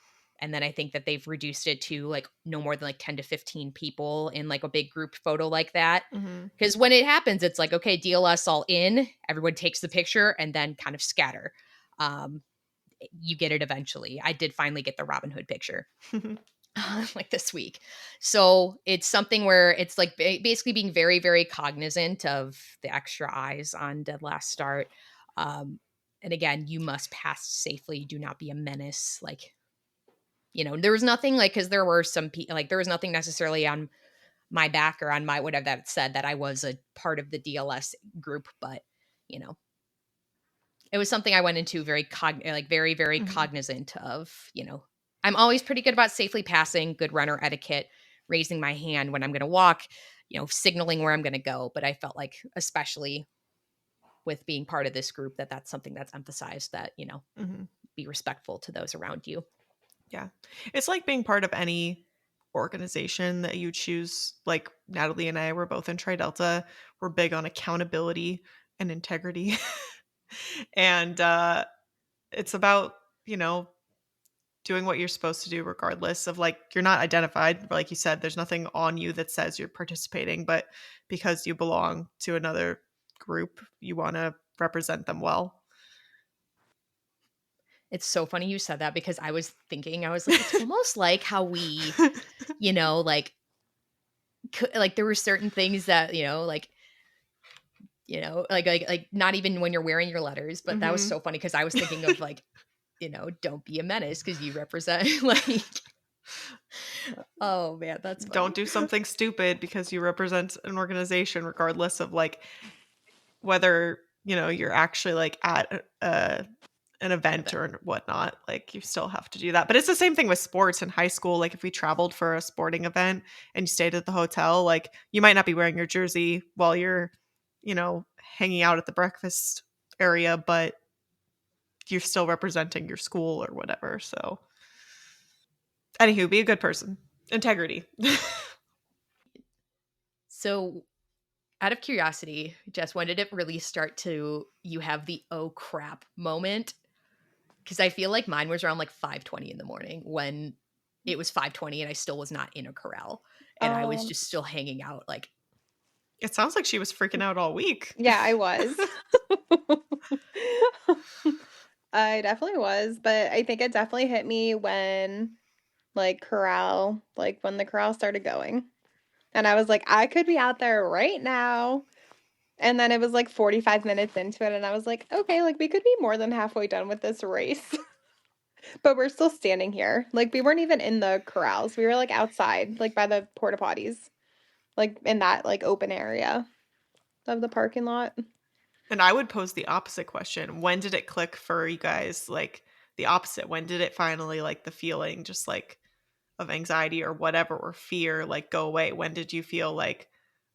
and then I think that they've reduced it to, like, no more than like 10 to 15 people in, like, a big group photo like that. Mhm. Because when it happens, it's like, okay, DLS all in, everyone takes the picture, and then kind of scatter. Um, you get it eventually. I did finally get the Robin Hood picture. Like this week. So it's something where it's like basically being very, very cognizant of the extra eyes on Dead Last Start. And again, you must pass safely. Do not be a menace. Like, there was nothing, like, because there were some people, like, there was nothing necessarily on my back or on my whatever that said that I was a part of the DLS group, but you know, it was something I went into very, very Mhm. cognizant of. I'm always pretty good about safely passing, good runner etiquette, raising my hand when I'm going to walk, signaling where I'm going to go. But I felt like, especially with being part of this group, that's something that's emphasized, that, Mhm. be respectful to those around you. Yeah. It's like being part of any organization that you choose. Like Natalie and I were both in Tri Delta. We're big on accountability and integrity. And it's about, you know, doing what you're supposed to do regardless of, like, you're not identified. Like you said, there's nothing on you that says you're participating, but because you belong to another group, you want to represent them well. It's so funny you said that, because I was thinking, I was like, it's almost like how we, like, like, there were certain things that, like not even when you're wearing your letters, but that was Mhm. so funny, because I was thinking of, like, don't be a menace because you represent, like, oh man, that's Don't funny. do something stupid because you represent an organization, regardless of, like, whether, you're actually, like, at an An event event. or whatnot. Like, you still have to do that. But it's the same thing with sports in high school. Like, if we traveled for a sporting event and you stayed at the hotel, like, you might not be wearing your jersey while you're, hanging out at the breakfast area, but you're still representing your school or whatever. So, anywho, be a good person. Integrity. So, out of curiosity, Jess, when did it really start to you have the oh crap moment? Because I feel like mine was around like 5:20 in the morning, when it was 5:20 and I still was not in a corral, and I was Um, just still hanging out, like, It sounds like she was freaking out all week. yeah, I was. I definitely was, but I think it definitely hit me when when the corral started going. And I was like, I could be out there right now. And then it was like 45 minutes into it, and I was like, okay, like we could be more than halfway done with this race. But we're still standing here. Like we weren't even in the corrals. We were like outside, like by the porta potties, like in that like open area of the parking lot. And I would pose the opposite question. When did it click for you guys? Like, the opposite. When did it finally, like, the feeling just like of anxiety or whatever, or fear, like, go away? When did you feel like,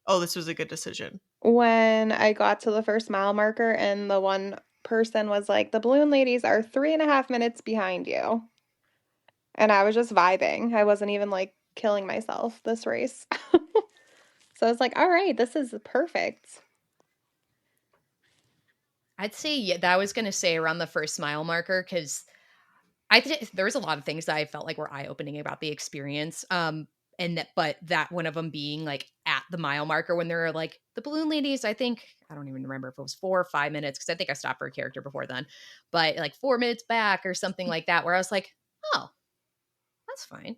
oh, this was a good decision? When I got to the first mile marker and the one person was like, the balloon ladies are 3.5 minutes behind you. And I was just vibing. I wasn't even like killing myself this race. So I was like, all right, this is perfect. I'd say that I was gonna say around the first mile marker because there was a lot of things that I felt like were eye opening about the experience. But that one of them being like at the mile marker when there were like the balloon ladies. I think I don't even remember if it was 4 or 5 minutes because I think I stopped for a character before then, but like 4 minutes back or something like that, where I was like, oh, that's fine.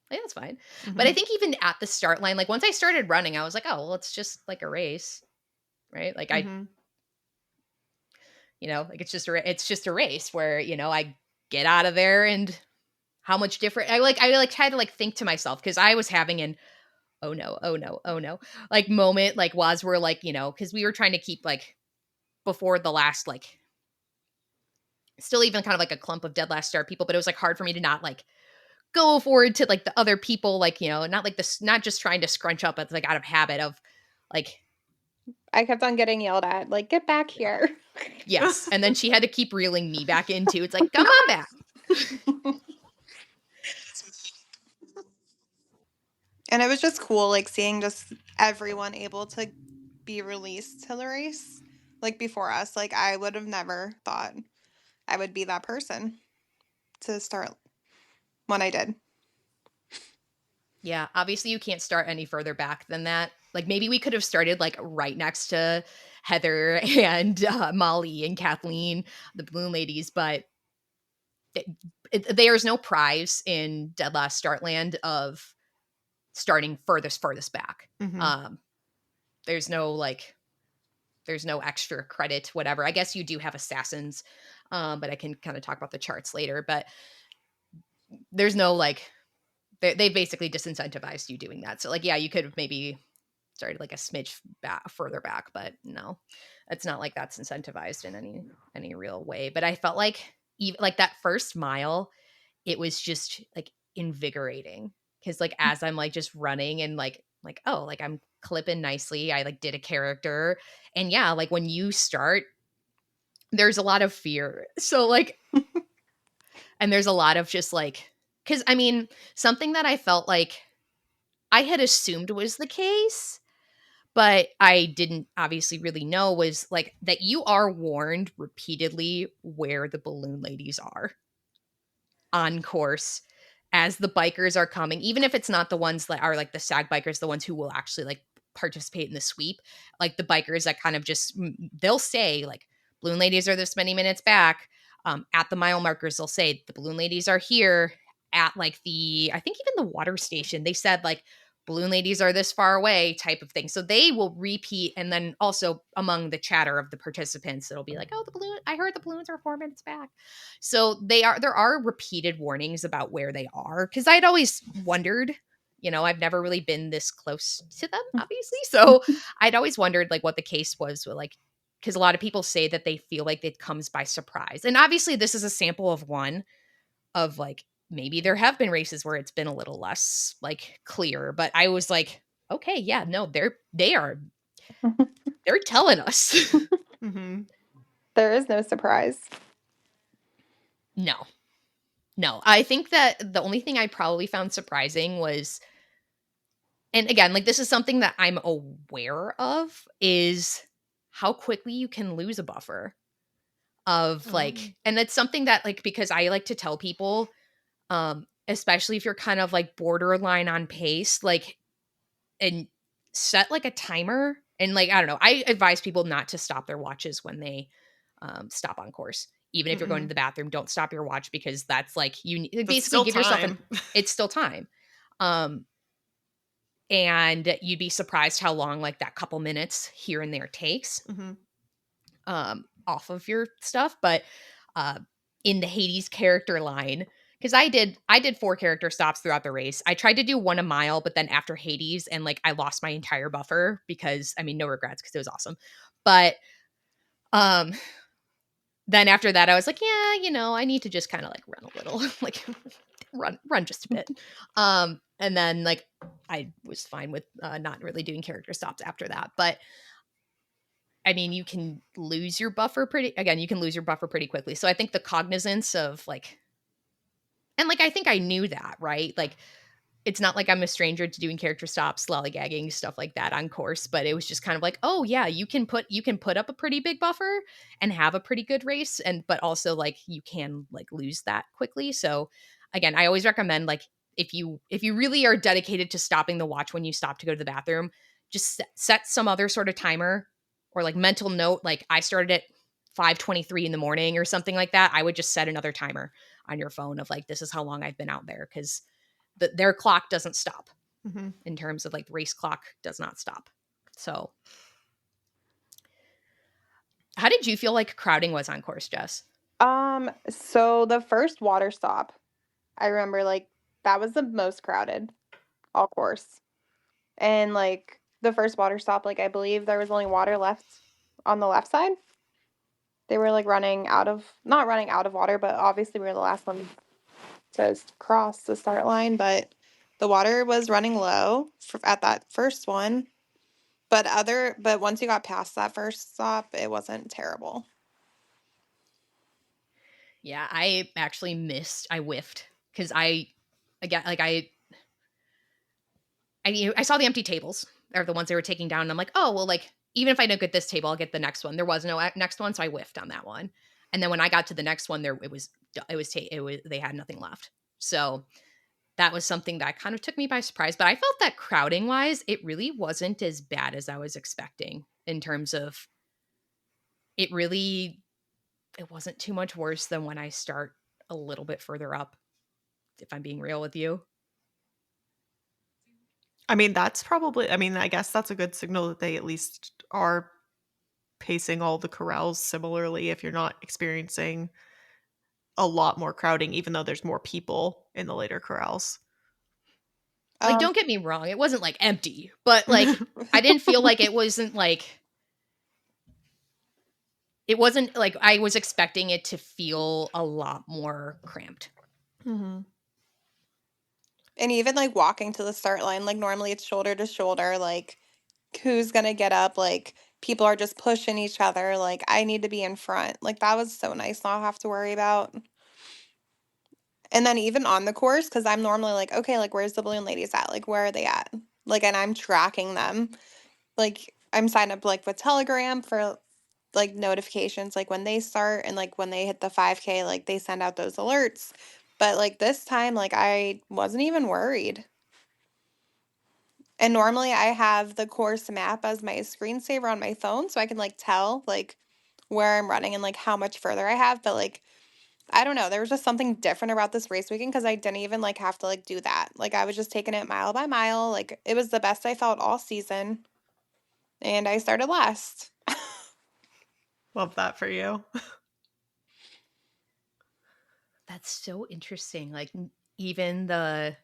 Yeah, that's fine. But I think even at the start line, like once I started running, I was like, oh, well, it's just like a race, right? Like like it's just a race where I get out of there and how much different I tried to like think to myself because I was having an oh no, oh no, oh no like moment like was where like because we were trying to keep like before the last like still even kind of like a clump of dead last start people, but it was like hard for me to not like go forward to like the other people like not like this, not just trying to scrunch up it's like out of habit of like I kept on getting yelled at, like, get back here. yes, and then she had to keep reeling me back into it's like come on back. And it was just cool, like, seeing just everyone able to be released to the race, like, before us. Like, I would have never thought I would be that person to start when I did. Yeah, obviously you can't start any further back than that. Like maybe we could have started like right next to Heather and Molly and Kathleen, the balloon ladies, but there's no prize in Dead Last Startland of starting furthest back. There's no extra credit, whatever. I guess you do have assassins, but I can kind of talk about the charts later. But there's no like they basically disincentivized you doing that. So like yeah, you could have maybe started like a smidge further back, but no, it's not like that's incentivized in any real way. But I felt like even like that first mile, it was just like invigorating because like as I'm like just running and like oh like I'm clipping nicely, I like did a character, and yeah, like when you start, there's a lot of fear. So like, and there's a lot of just like because I mean something that I felt like I had assumed was the case but I didn't obviously really know was like that you are warned repeatedly where the balloon ladies are on course as the bikers are coming, even if it's not the ones that are like the SAG bikers, the ones who will actually like participate in the sweep, like the bikers that kind of just they'll say like balloon ladies are this many minutes back. At the mile markers, they'll say the balloon ladies are here at like I think even the water station, they said like balloon ladies are this far away type of thing. So they will repeat. And then also among the chatter of the participants, it'll be like, oh, I heard the balloons are 4 minutes back. So there are repeated warnings about where they are. Cause I'd always wondered, I've never really been this close to them, obviously. So I'd always wondered like what the case was with like, because a lot of people say that they feel like it comes by surprise. And obviously this is a sample of one of like, maybe there have been races where it's been a little less like clear, but I was like, okay, yeah, no, they're telling us. There is no surprise. No, I think that the only thing I probably found surprising was, and again, like this is something that I'm aware of, is how quickly you can lose a buffer of like, and it's something that like, because I like to tell people, especially if you're kind of like borderline on pace, like, and set like a timer. And like, I don't know, I advise people not to stop their watches when they stop on course. Even if you're going to the bathroom, don't stop your watch because that's like basically give yourself it's still time. And you'd be surprised how long like that couple minutes here and there takes off of your stuff. But in the Hades character line, because I did 4 character stops throughout the race. I tried to do 1 a mile, but then after Hades, and like I lost my entire buffer because I mean no regrets because it was awesome. But then after that, I was like, yeah, I need to just kind of like run a little, like run just a bit. And then like I was fine with not really doing character stops after that. But I mean, you can lose your buffer pretty quickly. So I think the cognizance of like And, like, I think I knew that, right? Like, it's not like I'm a stranger to doing character stops, lollygagging, stuff like that on course, but it was just kind of like, oh yeah, you can put up a pretty big buffer and have a pretty good race, and but also like you can like lose that quickly. So again, I always recommend like if you really are dedicated to stopping the watch when you stop to go to the bathroom, just set some other sort of timer or like mental note. Like I started at 5:23 in the morning or something like that. I would just set another timer on your phone of like, this is how long I've been out there, because their clock doesn't stop. Mm-hmm. In terms of like the race clock does not stop. So how did you feel like crowding was on course, Jess? So the first water stop, I remember like that was the most crowded all course. And like the first water stop, like I believe there was only water left on the left side. They were like not running out of water, but obviously we were the last one to cross the start line, but the water was running low at that first one. But once you got past that first stop, it wasn't terrible. Yeah, I actually I whiffed because again, like I saw the empty tables or the ones they were taking down, and I'm like, oh well, like even if I don't get this table, I'll get the next one. There was no next one, so I whiffed on that one. And then when I got to the next one, it was they had nothing left. So that was something that kind of took me by surprise. But I felt that crowding wise, it really wasn't as bad as I was expecting in terms of it wasn't too much worse than when I start a little bit further up, if I'm being real with you. I mean, I guess that's a good signal that they at least are pacing all the corrals similarly if you're not experiencing a lot more crowding, even though there's more people in the later corrals. Like, don't get me wrong, it wasn't like empty, but like I didn't feel like it wasn't like I was expecting it to feel a lot more cramped. Mm-hmm. And even like walking to the start line, like normally it's shoulder to shoulder, like who's gonna get up? Like people are just pushing each other. Like I need to be in front. Like that was so nice not have to worry about. And then even on the course, because I'm normally like, okay, like where's the balloon ladies at? Like where are they at? Like and I'm tracking them. Like I'm signed up like with Telegram for like notifications like when they start and like when they hit the 5K, like they send out those alerts. But like this time, like I wasn't even worried. And normally I have the course map as my screensaver on my phone so I can like tell like where I'm running and like how much further I have. But like I don't know, there was just something different about this race weekend because I didn't even like have to like do that. Like I was just taking it mile by mile. Like it was the best I felt all season. And I started last. Love that for you. That's so interesting. Like even the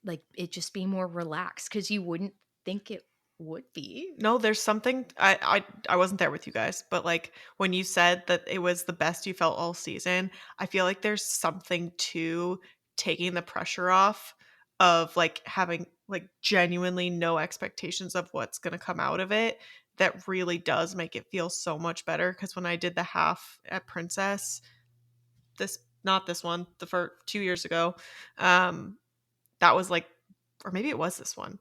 like it just being more relaxed, because you wouldn't think it would be. No, there's something I wasn't there with you guys, but like when you said that it was the best you felt all season, I feel like there's something to taking the pressure off of like having like genuinely no expectations of what's going to come out of it. That really does make it feel so much better, because when I did the half at Princess, not this one, the for 2 years ago, that was like, or maybe it was this one,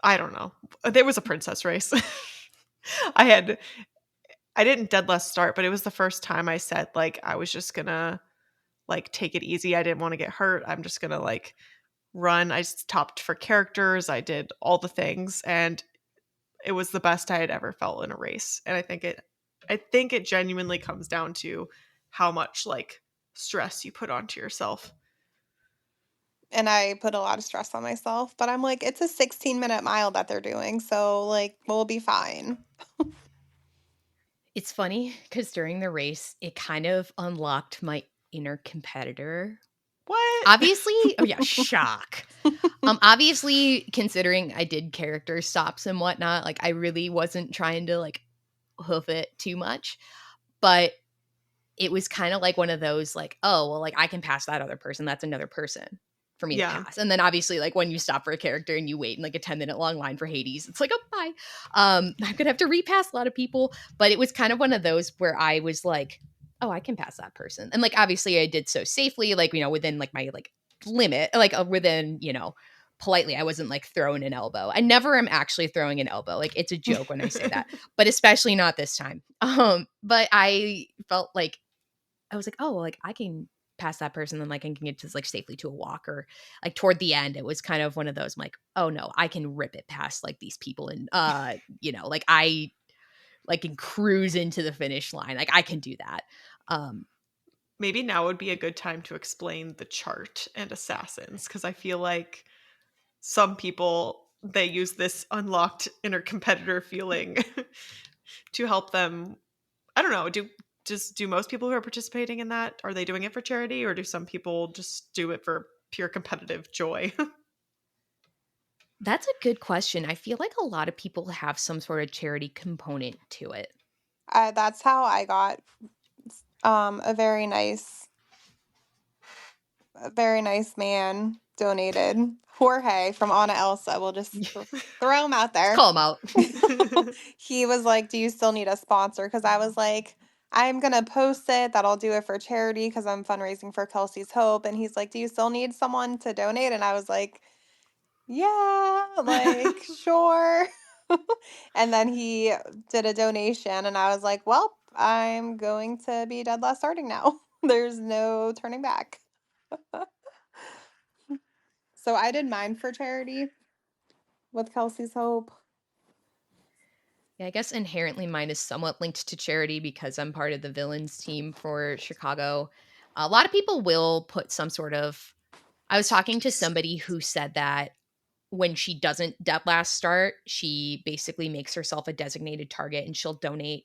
I don't know. There was a princess race. I didn't dead last start, but it was the first time I said like I was just gonna like take it easy. I didn't want to get hurt. I'm just gonna like run. I stopped for characters. I did all the things, and it was the best I had ever felt in a race. And I think it genuinely comes down to how much like stress you put onto yourself. And I put a lot of stress on myself, but I'm like, it's a 16-minute mile that they're doing, so like we'll be fine. It's funny because during the race, it kind of unlocked my inner competitor. What? Obviously, oh yeah, shock. Obviously, considering I did character stops and whatnot, like I really wasn't trying to like hoof it too much, but it was kind of like one of those like, oh well, like I can pass that other person. That's another person for me to pass. And then obviously, like when you stop for a character and you wait in like a 10-minute long line for Hades, it's like, oh bye. I'm gonna have to repass a lot of people. But it was kind of one of those where I was like, oh, I can pass that person. And like, obviously I did so safely, like, within like my like limit, like within, politely. I wasn't like throwing an elbow. I never am actually throwing an elbow. Like it's a joke when I say that, but especially not this time. But I felt like I was like, oh, well, like I can pass that person and like I can get to like safely to a walk, or like toward the end, it was kind of one of those, I'm like, oh no, I can rip it past like these people and like I like can cruise into the finish line. Like I can do that. Maybe now would be a good time to explain the chart and assassins, because I feel like some people, they use this unlocked inner competitor feeling to help them. I don't know. Do most people who are participating in that, are they doing it for charity, or do some people just do it for pure competitive joy? That's a good question. I feel like a lot of people have some sort of charity component to it. That's how I got a very nice man donated. Jorge from Anna Elsa. We'll just throw him out there. Call him out. He was like, do you still need a sponsor? Because I was like, I'm going to post it that I'll do it for charity because I'm fundraising for Kelsey's Hope. And he's like, do you still need someone to donate? And I was like, yeah, like, sure. And then he did a donation and I was like, well, I'm going to be dead last starting now. There's no turning back. So I did mine for charity with Kelsey's Hope. Yeah, I guess inherently mine is somewhat linked to charity because I'm part of the villains team for Chicago. A lot of people will put some sort of. I was talking to somebody who said that when she doesn't dead last start, she basically makes herself a designated target and she'll donate.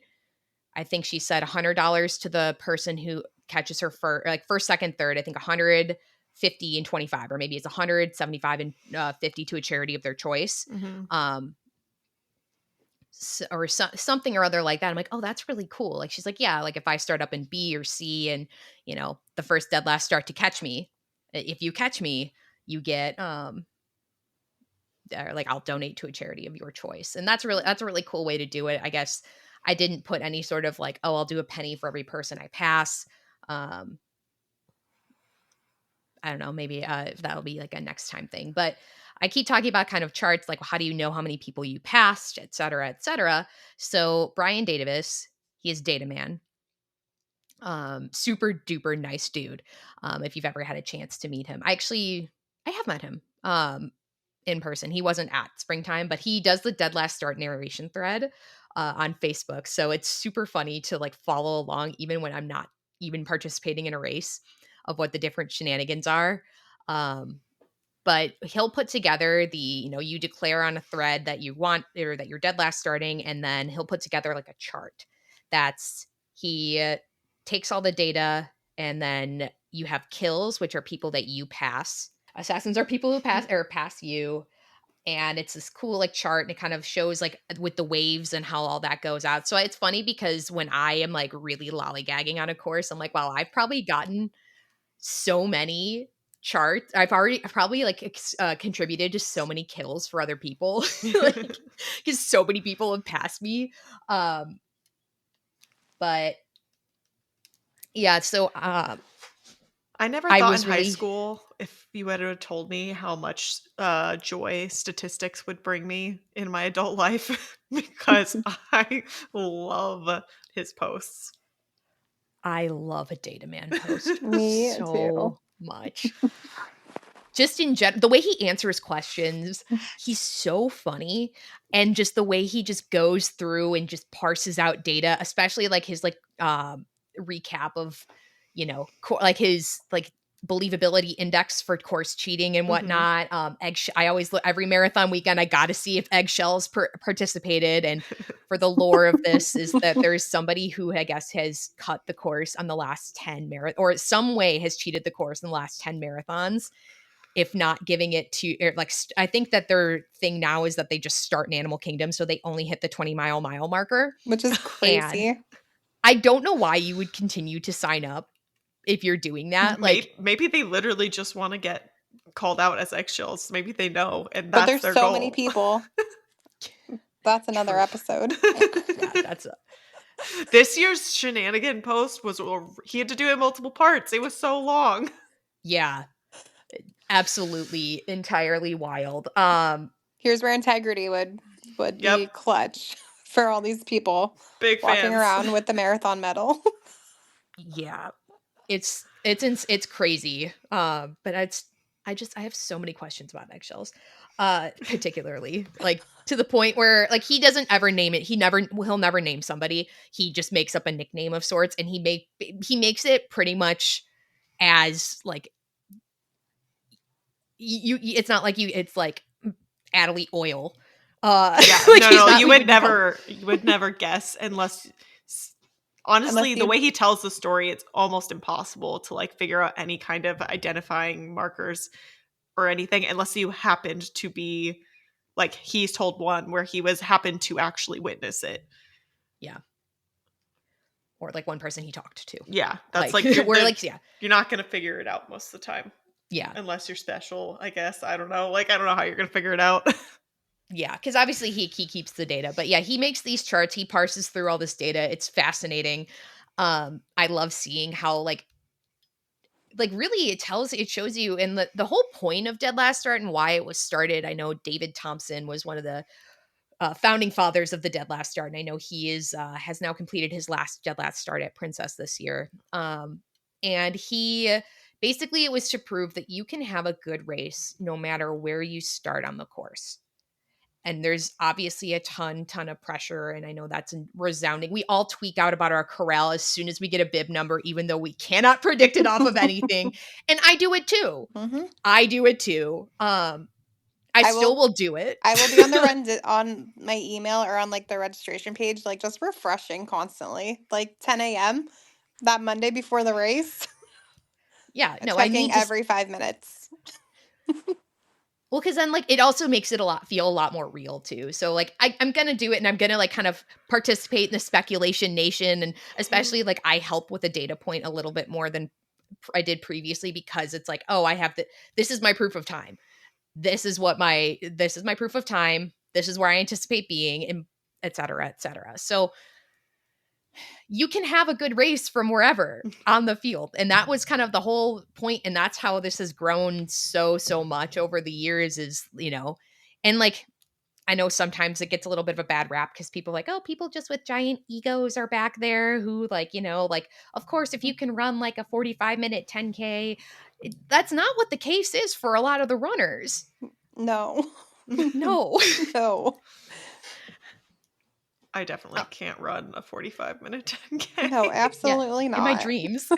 I think she said $100 to the person who catches her first, second, third. I think 150 and 25, or maybe it's 175 and 50 to a charity of their choice. Mm-hmm. Or something or other like that. I'm like, oh, that's really cool. Like she's like, yeah, like if I start up in B or C and the first dead last start to catch me, if you catch me, you get or like I'll donate to a charity of your choice. And that's a really cool way to do it. I guess I didn't put any sort of like, oh, I'll do a penny for every person I pass. I don't know, maybe if that'll be like a next time thing. But I keep talking about kind of charts, like how do you know how many people you passed, et cetera, et cetera. So Brian Database, he is Data Man. Super duper nice dude. If you've ever had a chance to meet him. I have met him in person. He wasn't at Springtime, but he does the Dead Last Start narration thread on Facebook. So it's super funny to like follow along even when I'm not even participating in a race of what the different shenanigans are. But he'll put together you declare on a thread that you want or that you're dead last starting, and then he'll put together like a chart. He takes all the data, and then you have kills, which are people that you pass. Assassins are people who pass you. And it's this cool like chart, and it kind of shows like with the waves and how all that goes out. So it's funny because when I am like really lollygagging on a course, I'm like, wow, I've probably gotten so many charts. I've probably like contributed to so many kills for other people, like because so many people have passed me. But yeah, so I never thought in high school, if you had told me how much joy statistics would bring me in my adult life, because I love his posts. I love a Data Man post Me so too. much. Just in general, the way he answers questions, he's so funny. And just the way he just goes through and just parses out data, especially like his like recap of, like his like believability index for course cheating and whatnot. I always look every marathon weekend. I got to see if Eggshells participated. And for the lore of this is that there's somebody who I guess has cut the course on the last 10 or some way has cheated the course in the last 10 marathons. If not giving it to I think that their thing now is that they just start in Animal Kingdom, so they only hit the 20-mile marker, which is crazy. And I don't know why you would continue to sign up if you're doing that. Like maybe they literally just want to get called out as eggshells. Maybe they know, and that's but there's their so goal. many people. That's another episode. Yeah, This year's shenanigan post was, he had to do it in multiple parts. It was so long. Yeah. Absolutely entirely wild. Here's where integrity would be Yep. clutch for all these people Big walking fans. around with the marathon medal. Yeah. It's crazy. But I have so many questions about eggshells. Particularly like to the point where like he doesn't ever name it. He'll never name somebody. He just makes up a nickname of sorts, and he makes it pretty much as like it's not like it's like Natalie Oil. Yeah, like no, you would called. never guess unless honestly, the way he tells the story, it's almost impossible to like figure out any kind of identifying markers or anything unless you happened to be like he's told one where he happened to actually witness it. Yeah. Or like one person he talked to. Yeah, that's like you're yeah. You're not gonna figure it out most of the time. Yeah. Unless you're special, I guess. I don't know. Like I don't know how you're gonna figure it out. Yeah, because obviously he keeps the data. But yeah, he makes these charts, he parses through all this data. It's fascinating. I love seeing how like really it shows you, and the whole point of Dead Last Start and why it was started. I know David Thompson was one of the founding fathers of the Dead Last Start, and I know he has now completed his last Dead Last Start at Princess this year. And he basically, it was to prove that you can have a good race no matter where you start on the course. And there's obviously a ton of pressure, and I know that's resounding. We all tweak out about our corral as soon as we get a bib number, even though we cannot predict it off of anything. And I do it too. Mm-hmm. I do it too. I still will do it. I will be on the on my email or on like the registration page, like just refreshing constantly, like 10 a.m. that Monday before the race. Yeah, no, checking I need every 5 minutes. Well, because then like it also makes it feel a lot more real too. So like I'm gonna do it, and I'm gonna like kind of participate in the speculation nation, and especially like I help with a data point a little bit more than I did previously, because it's like, oh, I have this is my proof of time. This is my proof of time. This is where I anticipate being, and et cetera, et cetera. So you can have a good race from wherever on the field. And that was kind of the whole point. And that's how this has grown so much over the years is, and like, I know sometimes it gets a little bit of a bad rap because people are like, oh, people just with giant egos are back there who like, like, of course, if you can run like a 45-minute 10K, that's not what the case is for a lot of the runners. No. No. No. I definitely can't run a 45-minute 10K. No, absolutely not. In my dreams.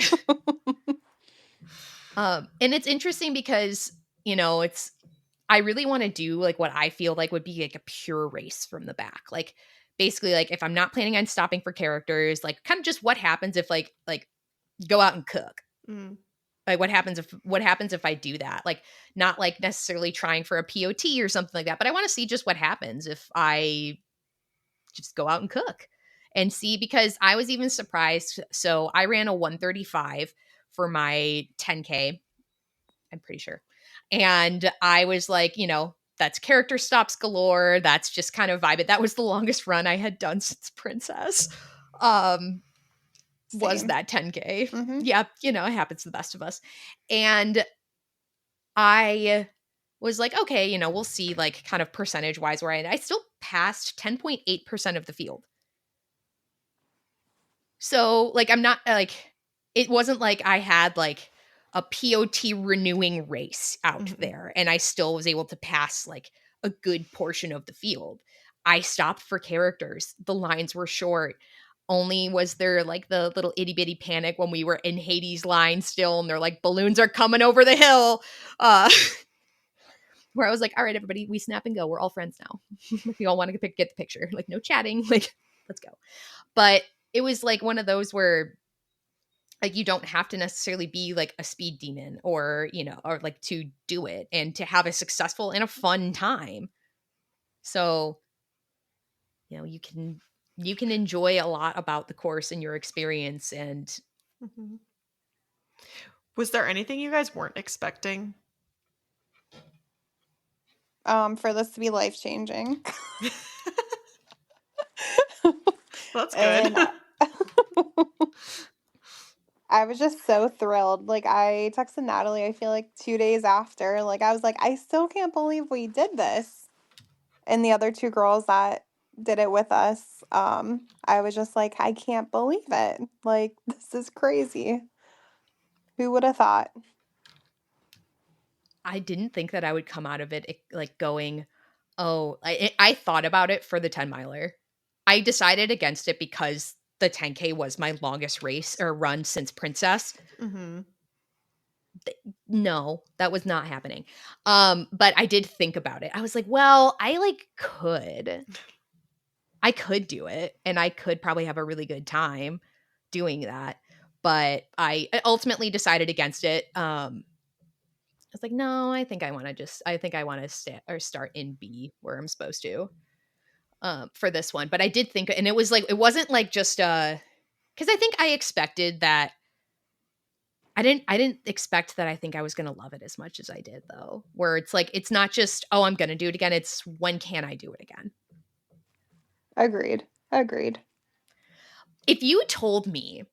And it's interesting because, I really want to do like what I feel like would be like a pure race from the back. Like basically like if I'm not planning on stopping for characters, like kind of just what happens if like go out and cook. Mm. Like what happens if I do that? Like not like necessarily trying for a POT or something like that, but I want to see just what happens if I just go out and cook and see, because I was even surprised. So I ran a 1:35 for my 10K, I'm pretty sure. And I was like, that's character stops galore. That's just kind of vibe it. That was the longest run I had done since Princess. Was that 10K. Mm-hmm. Yeah, it happens to the best of us. And I was like, okay, we'll see like kind of percentage wise where I still passed 10.8% of the field. So like, I'm not like, it wasn't like I had like a POT renewing race out there and I still was able to pass like a good portion of the field. I stopped for characters. The lines were short. Only was there like the little itty bitty panic when we were in Hades line still, and they're like, balloons are coming over the hill. Where I was like, all right, everybody, we snap and go. We're all friends now. We all want to get the picture. Like, no chatting. Like, let's go. But it was like one of those where like you don't have to necessarily be like a speed demon or, or like to do it and to have a successful and a fun time. So, you can enjoy a lot about the course and your experience. And Was there anything you guys weren't expecting? For this to be life-changing. That's good. I was just so thrilled. Like, I texted Natalie, I feel like 2 days after. Like, I was like, I still can't believe we did this. And the other two girls that did it with us, I was just like, I can't believe it. Like, this is crazy. Who would have thought? I didn't think that I would come out of it like going, oh, I thought about it for the 10 miler. I decided against it because the 10K was my longest race or run since Princess. Mm-hmm. No, that was not happening. But I did think about it. I was like, well, I could do it and I could probably have a really good time doing that. But I ultimately decided against it. I was like, no, I think I want to start in B where I'm supposed to for this one. But I did think, and it was like, it wasn't like just because I think I expected that. I didn't expect that I think I was going to love it as much as I did though, where it's like, it's not just, oh, I'm going to do it again. It's when can I do it again? Agreed. Agreed. If you told me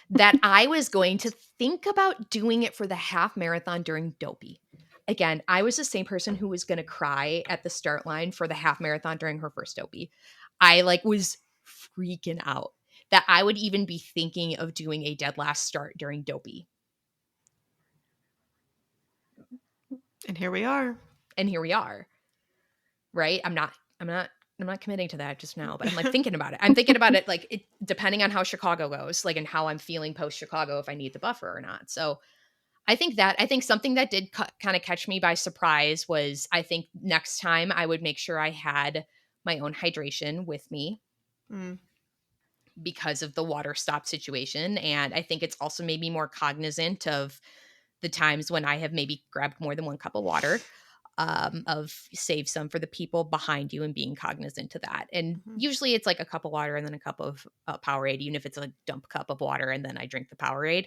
that I was going to think about doing it for the half marathon during Dopey. Again, I was the same person who was going to cry at the start line for the half marathon during her first Dopey. I was freaking out that I would even be thinking of doing a dead last start during Dopey. And here we are. And here we are. Right? I'm not committing to that just now, but I'm like thinking about it. I'm thinking about it depending on how Chicago goes, like and how I'm feeling post Chicago if I need the buffer or not. So I think something that did kind of catch me by surprise was I think next time I would make sure I had my own hydration with me because of the water stop situation. And I think it's also made me more cognizant of the times when I have maybe grabbed more than one cup of water, of save some for the people behind you and being cognizant to that. And usually it's like a cup of water and then a cup of Powerade, even if it's a dump cup of water and then I drink the Powerade.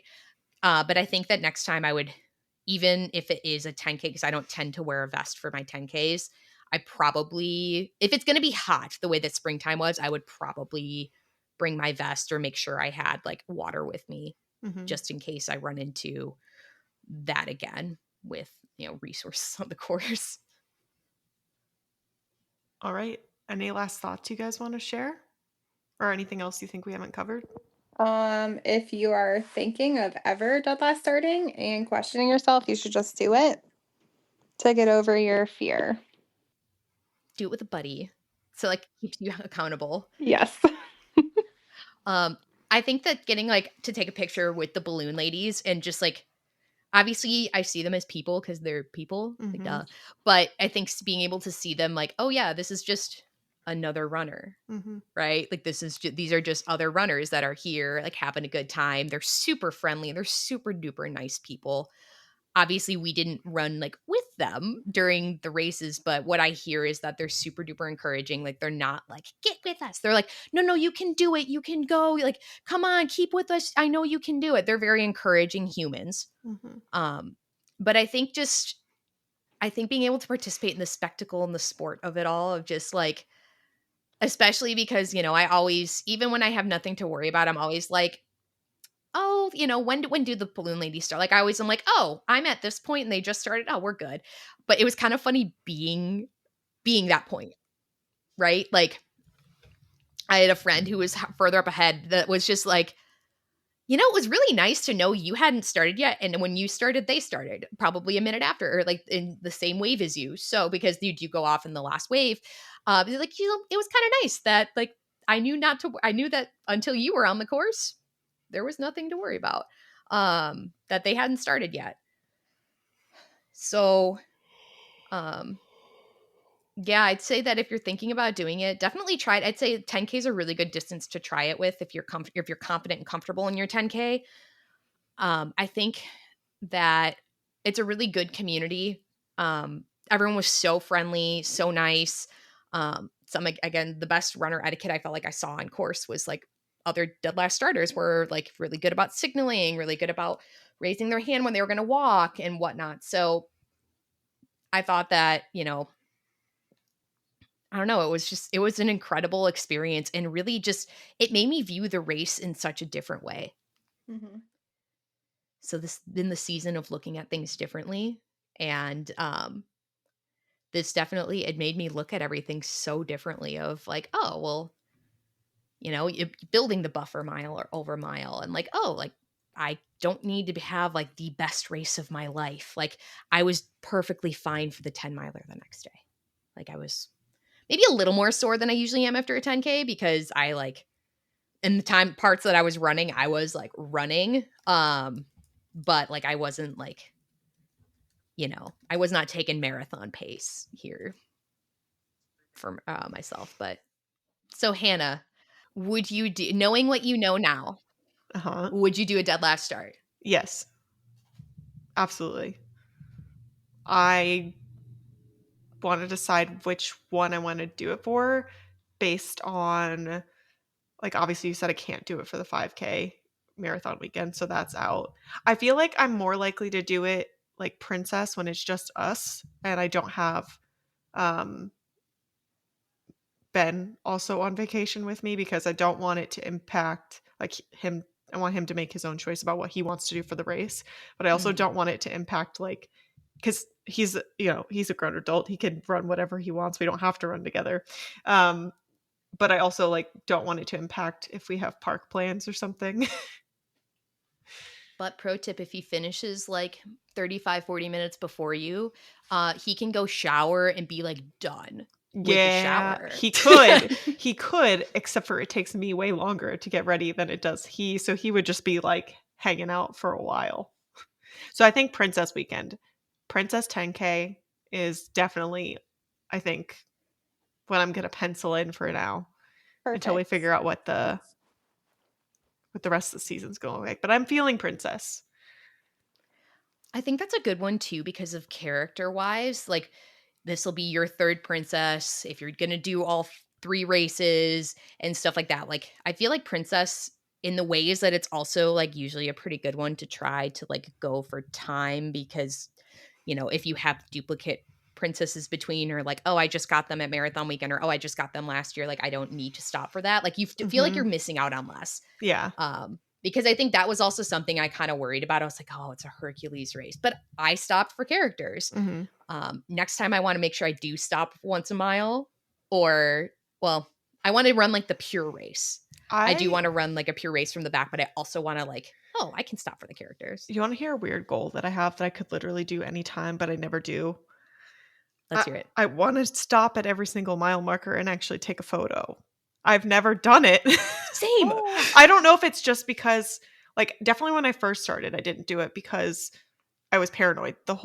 But I think that next time I would, even if it is a 10K, because I don't tend to wear a vest for my 10Ks, I probably, if it's going to be hot the way that springtime was, I would probably bring my vest or make sure I had like water with me just in case I run into that again with, resources on the course. All right. Any last thoughts you guys want to share? Or anything else you think we haven't covered? If you are thinking of ever dead last starting and questioning yourself, you should just do it to get over your fear. Do it with a buddy. So keeps you accountable. Yes. I think that getting to take a picture with the balloon ladies and just obviously I see them as people because they're people, duh. But I think being able to see them oh yeah, this is just another runner, right? These are just other runners that are here, having a good time. They're super friendly. They're super duper nice people. Obviously, we didn't run with them during the races, but what I hear is that they're super duper encouraging. They're not get with us. They're no, you can do it. You can go. Come on, keep with us. I know you can do it. They're very encouraging humans. But I think being able to participate in the spectacle and the sport of it all, of just especially because, I always, even when I have nothing to worry about, I'm always oh, when do the balloon ladies start? I always am oh, I'm at this point and they just started. Oh, we're good. But it was kind of funny being that point, right? I had a friend who was further up ahead that was just it was really nice to know you hadn't started yet. And when you started, they started probably a minute after, or in the same wave as you. So because you go off in the last wave, it was kind of nice that I knew that until you were on the course, there was nothing to worry about, that they hadn't started yet. So, yeah, I'd say that if you're thinking about doing it, definitely try it. I'd say 10K is a really good distance to try it with if you're confident and comfortable in your 10K. I think that it's a really good community. Everyone was so friendly, so nice. Again, the best runner etiquette I felt like I saw on course was other dead last starters were really good about signaling, really good about raising their hand when they were going to walk and whatnot. So I thought that, I don't know, it was an incredible experience, and really just it made me view the race in such a different way. Mhm. So this been the season of looking at things differently, and this definitely it made me look at everything so differently of like, oh, well, building the buffer mile or over mile, and like, oh, like I don't need to have like the best race of my life. Like I was perfectly fine for the 10 miler the next day. Like I was maybe a little more sore than I usually am after a 10K because I like in the time parts that I was running, I was like running. But like I wasn't like, I was not taking marathon pace here for myself. But so Hannah, would you do, knowing what you know now, Uh-huh. would you do a dead last start? Yes, absolutely. I want to decide which one I want to do it for based on, like, obviously you said I can't do it for the 5K marathon weekend, so that's out. I feel like I'm more likely to do it like Princess when it's just us and I don't have um Ben also on vacation with me because I don't want it to impact like him. I want him to make his own choice about what he wants to do for the race, but I also Mhm. don't want it to impact like because he's a grown adult. He can run whatever he wants. We don't have to run together. Um, but I also like don't want it to impact if we have park plans or something. But pro tip, if he finishes like 35, 40 minutes before you, he can go shower and be like done with the Yeah, shower. he could. He could, except for it takes me way longer to get ready than it does he. So he would just be like hanging out for a while. So I think Princess Weekend. Princess 10K is definitely, I think, what I'm gonna pencil in for now until we Perfect. figure out what the rest of the season's going like. But I'm feeling Princess. I think that's a good one too because of character wise. Like this will be your third princess if you're gonna do all three races and stuff like that. Like I feel like princess in the ways that it's also like usually a pretty good one to try to like go for time because if you have duplicate princesses between or like oh I just got them at marathon weekend or oh I just got them last year like I don't need to stop for that like you feel like Hmm. you're missing out on less. Yeah. Because I think that was also something I kind of worried about. I was like, oh, it's a Hercules race. But I stopped for characters. Hmm. Next time I want to make sure I do stop once a mile or, well, I want to run like the pure race. I do I want to run like a pure race from the back, but I also want to like, oh, I can stop for the characters. You want to hear a weird goal that I have that I could literally do anytime, but I never do? Let's I, hear it. I want to stop at every single mile marker and actually take a photo. I've never done it. Same. Oh, I don't know if it's just because, like, definitely when I first started, I didn't do it because I was paranoid the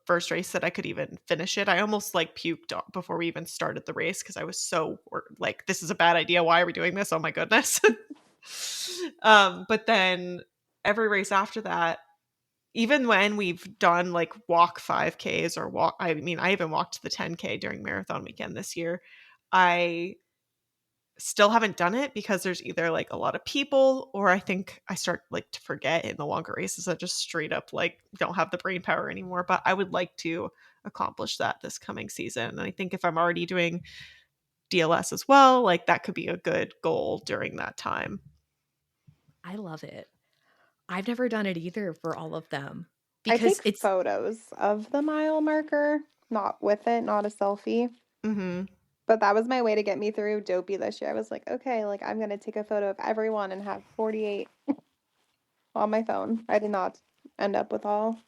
first race that I could even finish it. I almost like puked before we even started the race because I was so like, this is a bad idea. Why are we doing this? Oh my goodness. But then every race after that, even when we've done like walk 5Ks or walk, I mean, I even walked the 10K during marathon weekend this year. I still haven't done it because there's either like a lot of people or I think I start like to forget in the longer races. I just straight up like don't have the brain power anymore. But I would like to accomplish that this coming season. And I think if I'm already doing DLS as well, like that could be a good goal during that time. I love it. I've never done it either for all of them I because take it's, photos of the mile marker, not with it, not a selfie. Mm-hmm. But that was my way to get me through Dopey this year. I was like, okay, like I'm gonna take a photo of everyone and have 48 on my phone. I did not end up with all,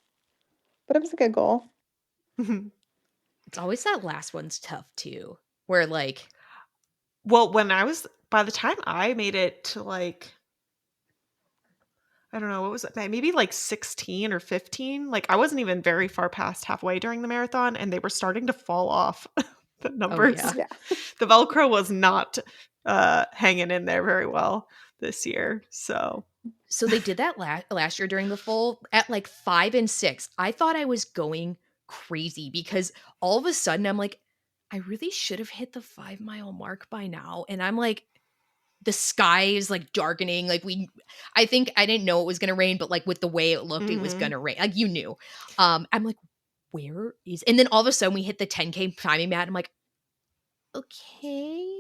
but it was a good goal. it's always that last one's tough too, where like, Well, by the time I made it to like, I don't know, what was it? Maybe like 16 or 15. Like I wasn't even very far past halfway during the marathon and they were starting to fall off the oh numbers. yeah. Yeah. The Velcro was not hanging in there very well this year. So they did that last year during the full at like 5 and 6. I thought I was going crazy because all of a sudden I'm like, I really should have hit the 5 mile mark by now. And I'm like, the sky is like darkening. Like I think I didn't know it was gonna rain, but like with the way it looked, it was Mhm. gonna rain. Like you knew. I'm like, where is and then all of a sudden we hit the 10K timing mat. I'm like, okay.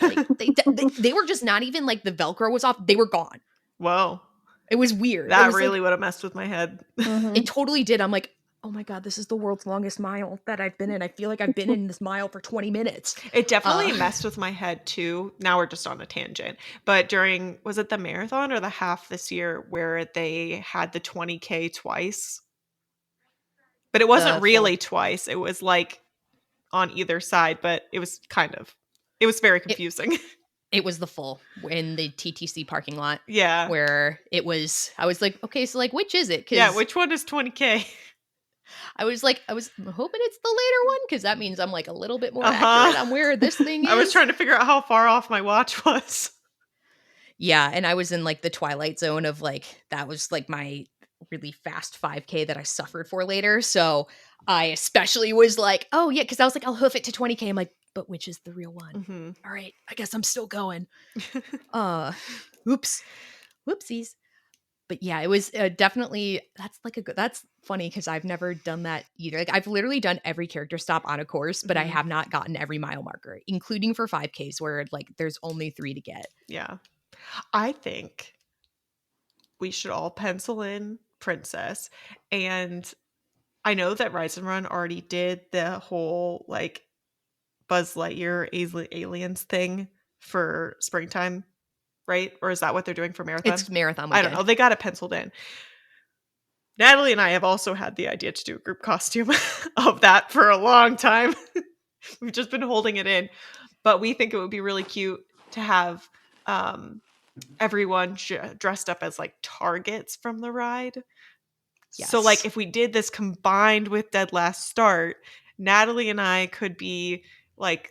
Like they were just not even like the Velcro was off. They were gone. Whoa. It was weird. It That was really like, would have messed with my head. it totally did. I'm like, oh my God, this is the world's longest mile that I've been in. I feel like I've been in this mile for 20 minutes. It definitely messed with my head too. Now we're just on a tangent. But during, was it the marathon or the half this year where they had the 20K twice? But it wasn't The full, really twice. It was like on either side, but it was it was very confusing. it was the full in the TTC parking lot Yeah. where it was, I was like, okay, so like, which is it? Yeah, Because which one is 20K? I was hoping it's the later one because that means I'm like a little bit more accurate on where this thing is. I was trying to figure out how far off my watch was. Yeah, and I was in like the twilight zone of like, that was like my really fast 5K that I suffered for later. So I especially was like, oh yeah, because I was like, I'll hoof it to 20K. I'm like, but which is the real one? Mm-hmm. All right, I guess I'm still going. Oops, whoopsies. But yeah, it was definitely, that's like that's funny because I've never done that either. Like I've literally done every character stop on a course, but I have not gotten every mile marker, including for 5Ks where like there's only 3 to get. Yeah. I think we should all pencil in Princess. And I know that Rise and Run already did the whole like Buzz Lightyear aliens thing for springtime, right? Or is that what they're doing for marathon? It's marathon weekend. I don't know. They got it penciled in. Natalie and I have also had the idea to do a group costume of that for a long time. We've just been holding it in. But we think it would be really cute to have everyone dressed up as like targets from the ride. Yes. So like if we did this combined with Dead Last Start, Natalie and I could be like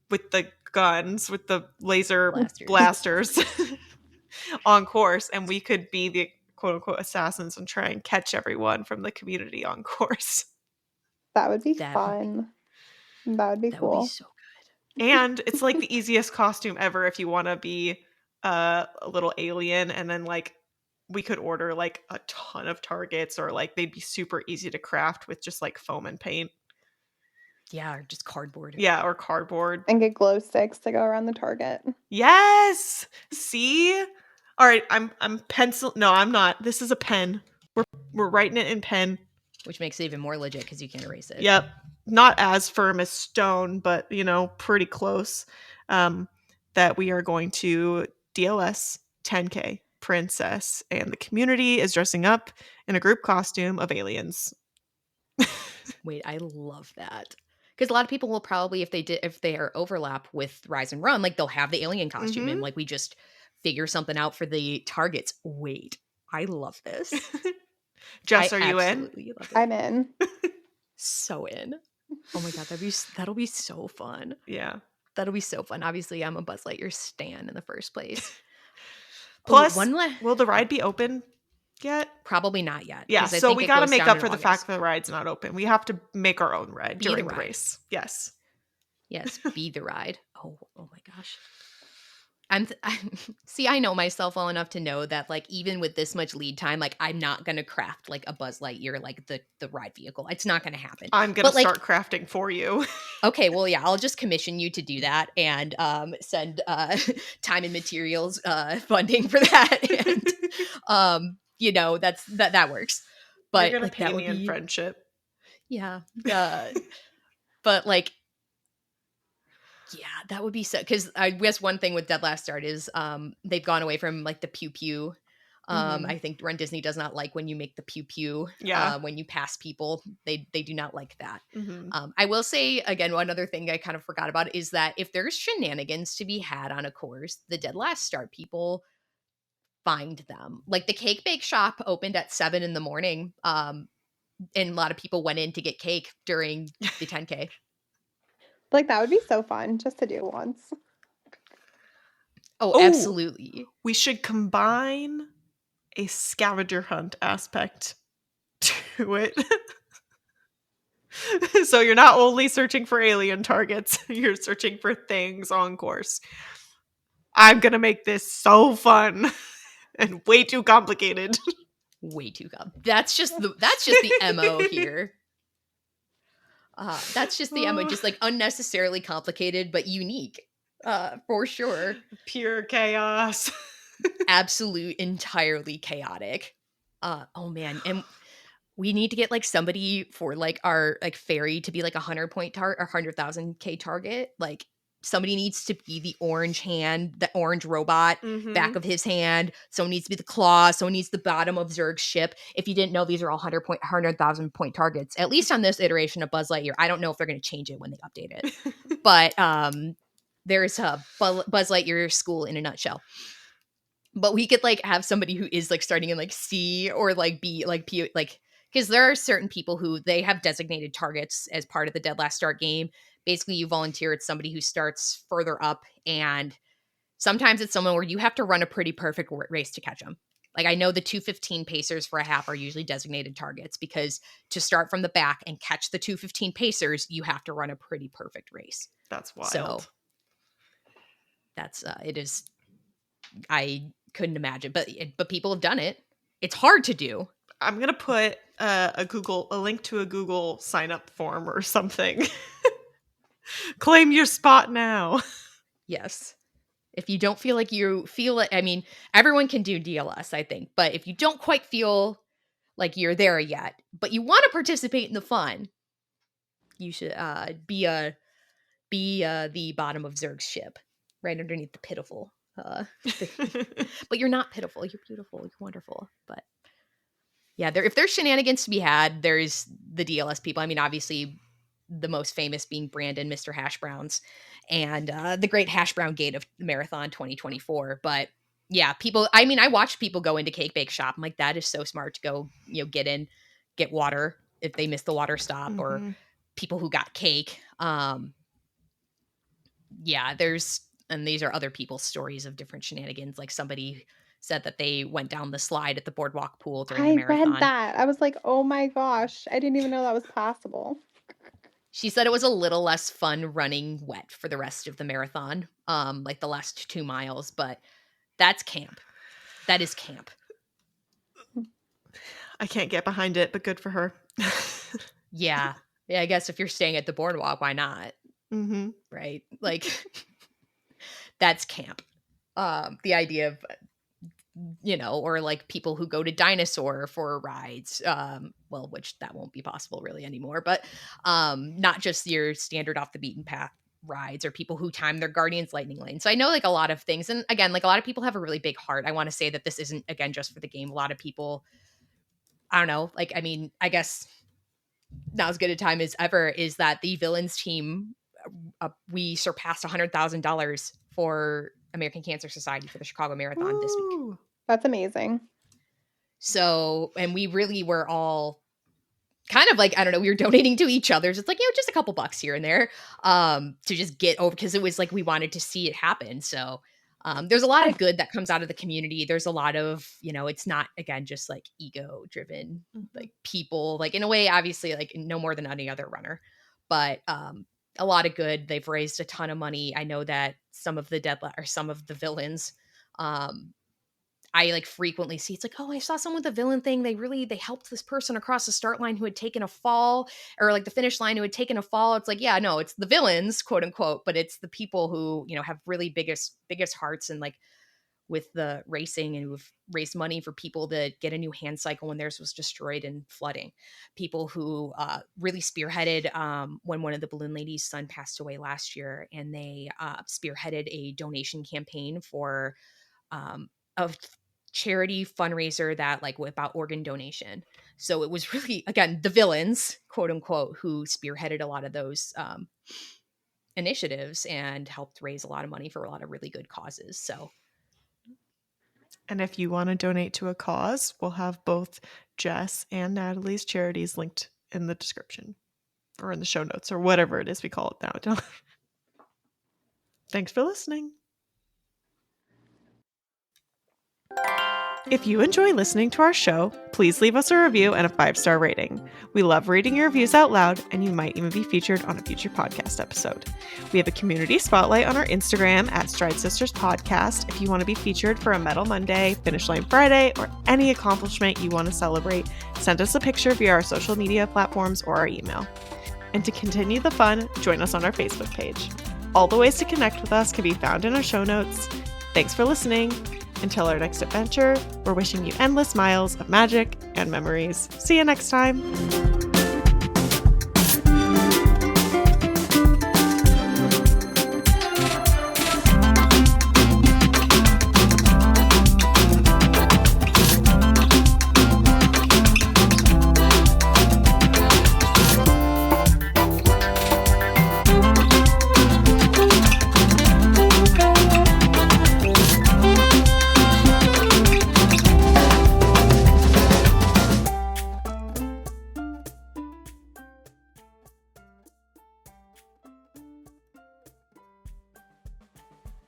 with the guns, with the laser blasters on course, and we could be the quote unquote assassins and try and catch everyone from the community on course. That would be fun. That would be cool. Would be so good. And it's like the easiest costume ever if you want to be a little alien, and then like we could order like a ton of targets, or like they'd be super easy to craft with just like foam and paint. Yeah, or just cardboard. Yeah, or cardboard. And get glow sticks to go around the target. Yes! See? All right, I'm pencil. No, I'm not. This is a pen. We're writing it in pen. Which makes it even more legit because you can't erase it. Yep. Not as firm as stone, but, you know, pretty close. That we are going to DLS 10K Princess, and the community is dressing up in a group costume of aliens. Wait, I love that. Because a lot of people will probably, if they are overlap with Rise and Run, like they'll have the alien costume and like we just figure something out for the targets. Wait, I love this. Jess, are you in? I'm in. So in. Oh my God, that'll be so fun. Yeah. That'll be so fun. Obviously, I'm a Buzz Lightyear stan in the first place. Plus, will the ride be open yet? Probably not yet. Yeah, so we got to make up for the fact that the ride's not open. We have to make our own ride during the race. Yes. Yes, be the ride. Oh my gosh. See, I know myself well enough to know that like even with this much lead time, like I'm not gonna craft like a Buzz Lightyear like the ride vehicle. It's not gonna happen. I'm gonna start crafting for you. Okay, well yeah, I'll just commission you to do that and send time and materials funding for that. And you know, that works. But you're gonna like, pay me in friendship. Yeah. But like, yeah, that would be so, because I guess one thing with Dead Last Start is they've gone away from like the pew pew. I think runDisney does not like when you make the pew pew. Yeah. When you pass people, they do not like that. I will say again, one other thing I kind of forgot about is that if there's shenanigans to be had on a course, the Dead Last Start people find them. Like the cake bake shop opened at 7 a.m. And a lot of people went in to get cake during the 10K. Like that would be so fun just to do once. Oh, absolutely. We should combine a scavenger hunt aspect to it. So you're not only searching for alien targets, you're searching for things on course. I'm going to make this so fun and way too complicated. Way too complicated. That's just the MO here. That's just the Emma, just like unnecessarily complicated, but unique. For sure. Pure chaos. Absolute, entirely chaotic. Oh man. And we need to get like somebody for like our like fairy to be like 100-point target or 100,000K target. Like somebody needs to be the orange hand, the orange robot, back of his hand. Someone needs to be the claw. Someone needs the bottom of Zurg's ship. If you didn't know, these are all 100,000-point targets, at least on this iteration of Buzz Lightyear. I don't know if they're going to change it when they update it, but there's a Buzz Lightyear school in a nutshell. But we could like have somebody who is like starting in like C or like B, like P, like, because there are certain people who they have designated targets as part of the Dead Last Start game. Basically, you volunteer. It's somebody who starts further up, and sometimes it's someone where you have to run a pretty perfect race to catch them. Like I know the 2:15 pacers for a half are usually designated targets because to start from the back and catch the 2:15 pacers, you have to run a pretty perfect race. That's wild. So that's it is. I couldn't imagine, but people have done it. It's hard to do. I'm gonna put a link to a Google sign up form or something. Claim your spot now. Yes. If you don't feel like you feel it, I mean, everyone can do DLS, I think, but if you don't quite feel like you're there yet, but you want to participate in the fun, you should be the bottom of Zurg's ship, right underneath the pitiful. But you're not pitiful. You're beautiful. You're wonderful. But yeah, if there's shenanigans to be had, there's the DLS people. I mean, obviously, the most famous being Brandon, Mr. Hash Browns, and the Great Hash Brown Gate of Marathon 2024. But yeah, people. I mean, I watched people go into Cake Bake Shop. I'm like, that is so smart to go, get in, get water if they miss the water stop, or people who got cake. Yeah, and these are other people's stories of different shenanigans. Like somebody said that they went down the slide at the boardwalk pool during the marathon. I read that. I was like, oh my gosh. I didn't even know that was possible. She said it was a little less fun running wet for the rest of the marathon, like the last 2 miles, but that's camp. That is camp. I can't get behind it, but good for her. Yeah. Yeah, I guess if you're staying at the boardwalk, why not? Right? Like... That's camp. The idea of, or like people who go to Dinosaur for rides, which that won't be possible really anymore, but not just your standard off the beaten path rides, or people who time their Guardians Lightning Lane. So I know like a lot of things. And again, like a lot of people have a really big heart. I want to say that this isn't, again, just for the game. A lot of people, I don't know, like, I mean, I guess not as good a time as ever is that the villains team, we surpassed $100,000 for American Cancer Society for the Chicago Marathon this week. That's amazing. So, and we really were all kind of like, I don't know, we were donating to each other's. It's like, just a couple bucks here and there to just get over, because it was like we wanted to see it happen. So there's a lot of good that comes out of the community. There's a lot of, it's not, again, just like ego driven, like people, like in a way, obviously, like no more than any other runner, but a lot of good. They've raised a ton of money. I know that some of the villains, I like frequently see, it's like, oh, I saw someone with a villain thing. They helped this person across the start line who had taken a fall, or like the finish line who had taken a fall. It's like, yeah, no, it's the villains, quote unquote, but it's the people who, have really biggest hearts, and like with the racing, and who've raised money for people to get a new hand cycle when theirs was destroyed in flooding. People who really spearheaded when one of the balloon ladies' son passed away last year, and they spearheaded a donation campaign for a charity fundraiser that like about organ donation. So it was really, again, the villains, quote unquote, who spearheaded a lot of those initiatives and helped raise a lot of money for a lot of really good causes. So. And if you want to donate to a cause, we'll have both Jess and Natalie's charities linked in the description or in the show notes or whatever it is we call it now. Thanks for listening. If you enjoy listening to our show, please leave us a review and a 5-star rating. We love reading your reviews out loud, and you might even be featured on a future podcast episode. We have a community spotlight on our Instagram at Stride Sisters Podcast if you want to be featured for a Medal Monday, Finish Line Friday, or any accomplishment you want to celebrate. Send us a picture via our social media platforms or our email. And to continue the fun, join us on our Facebook page. All the ways to connect with us can be found in our show notes. Thanks for listening. Until our next adventure, we're wishing you endless miles of magic and memories. See you next time.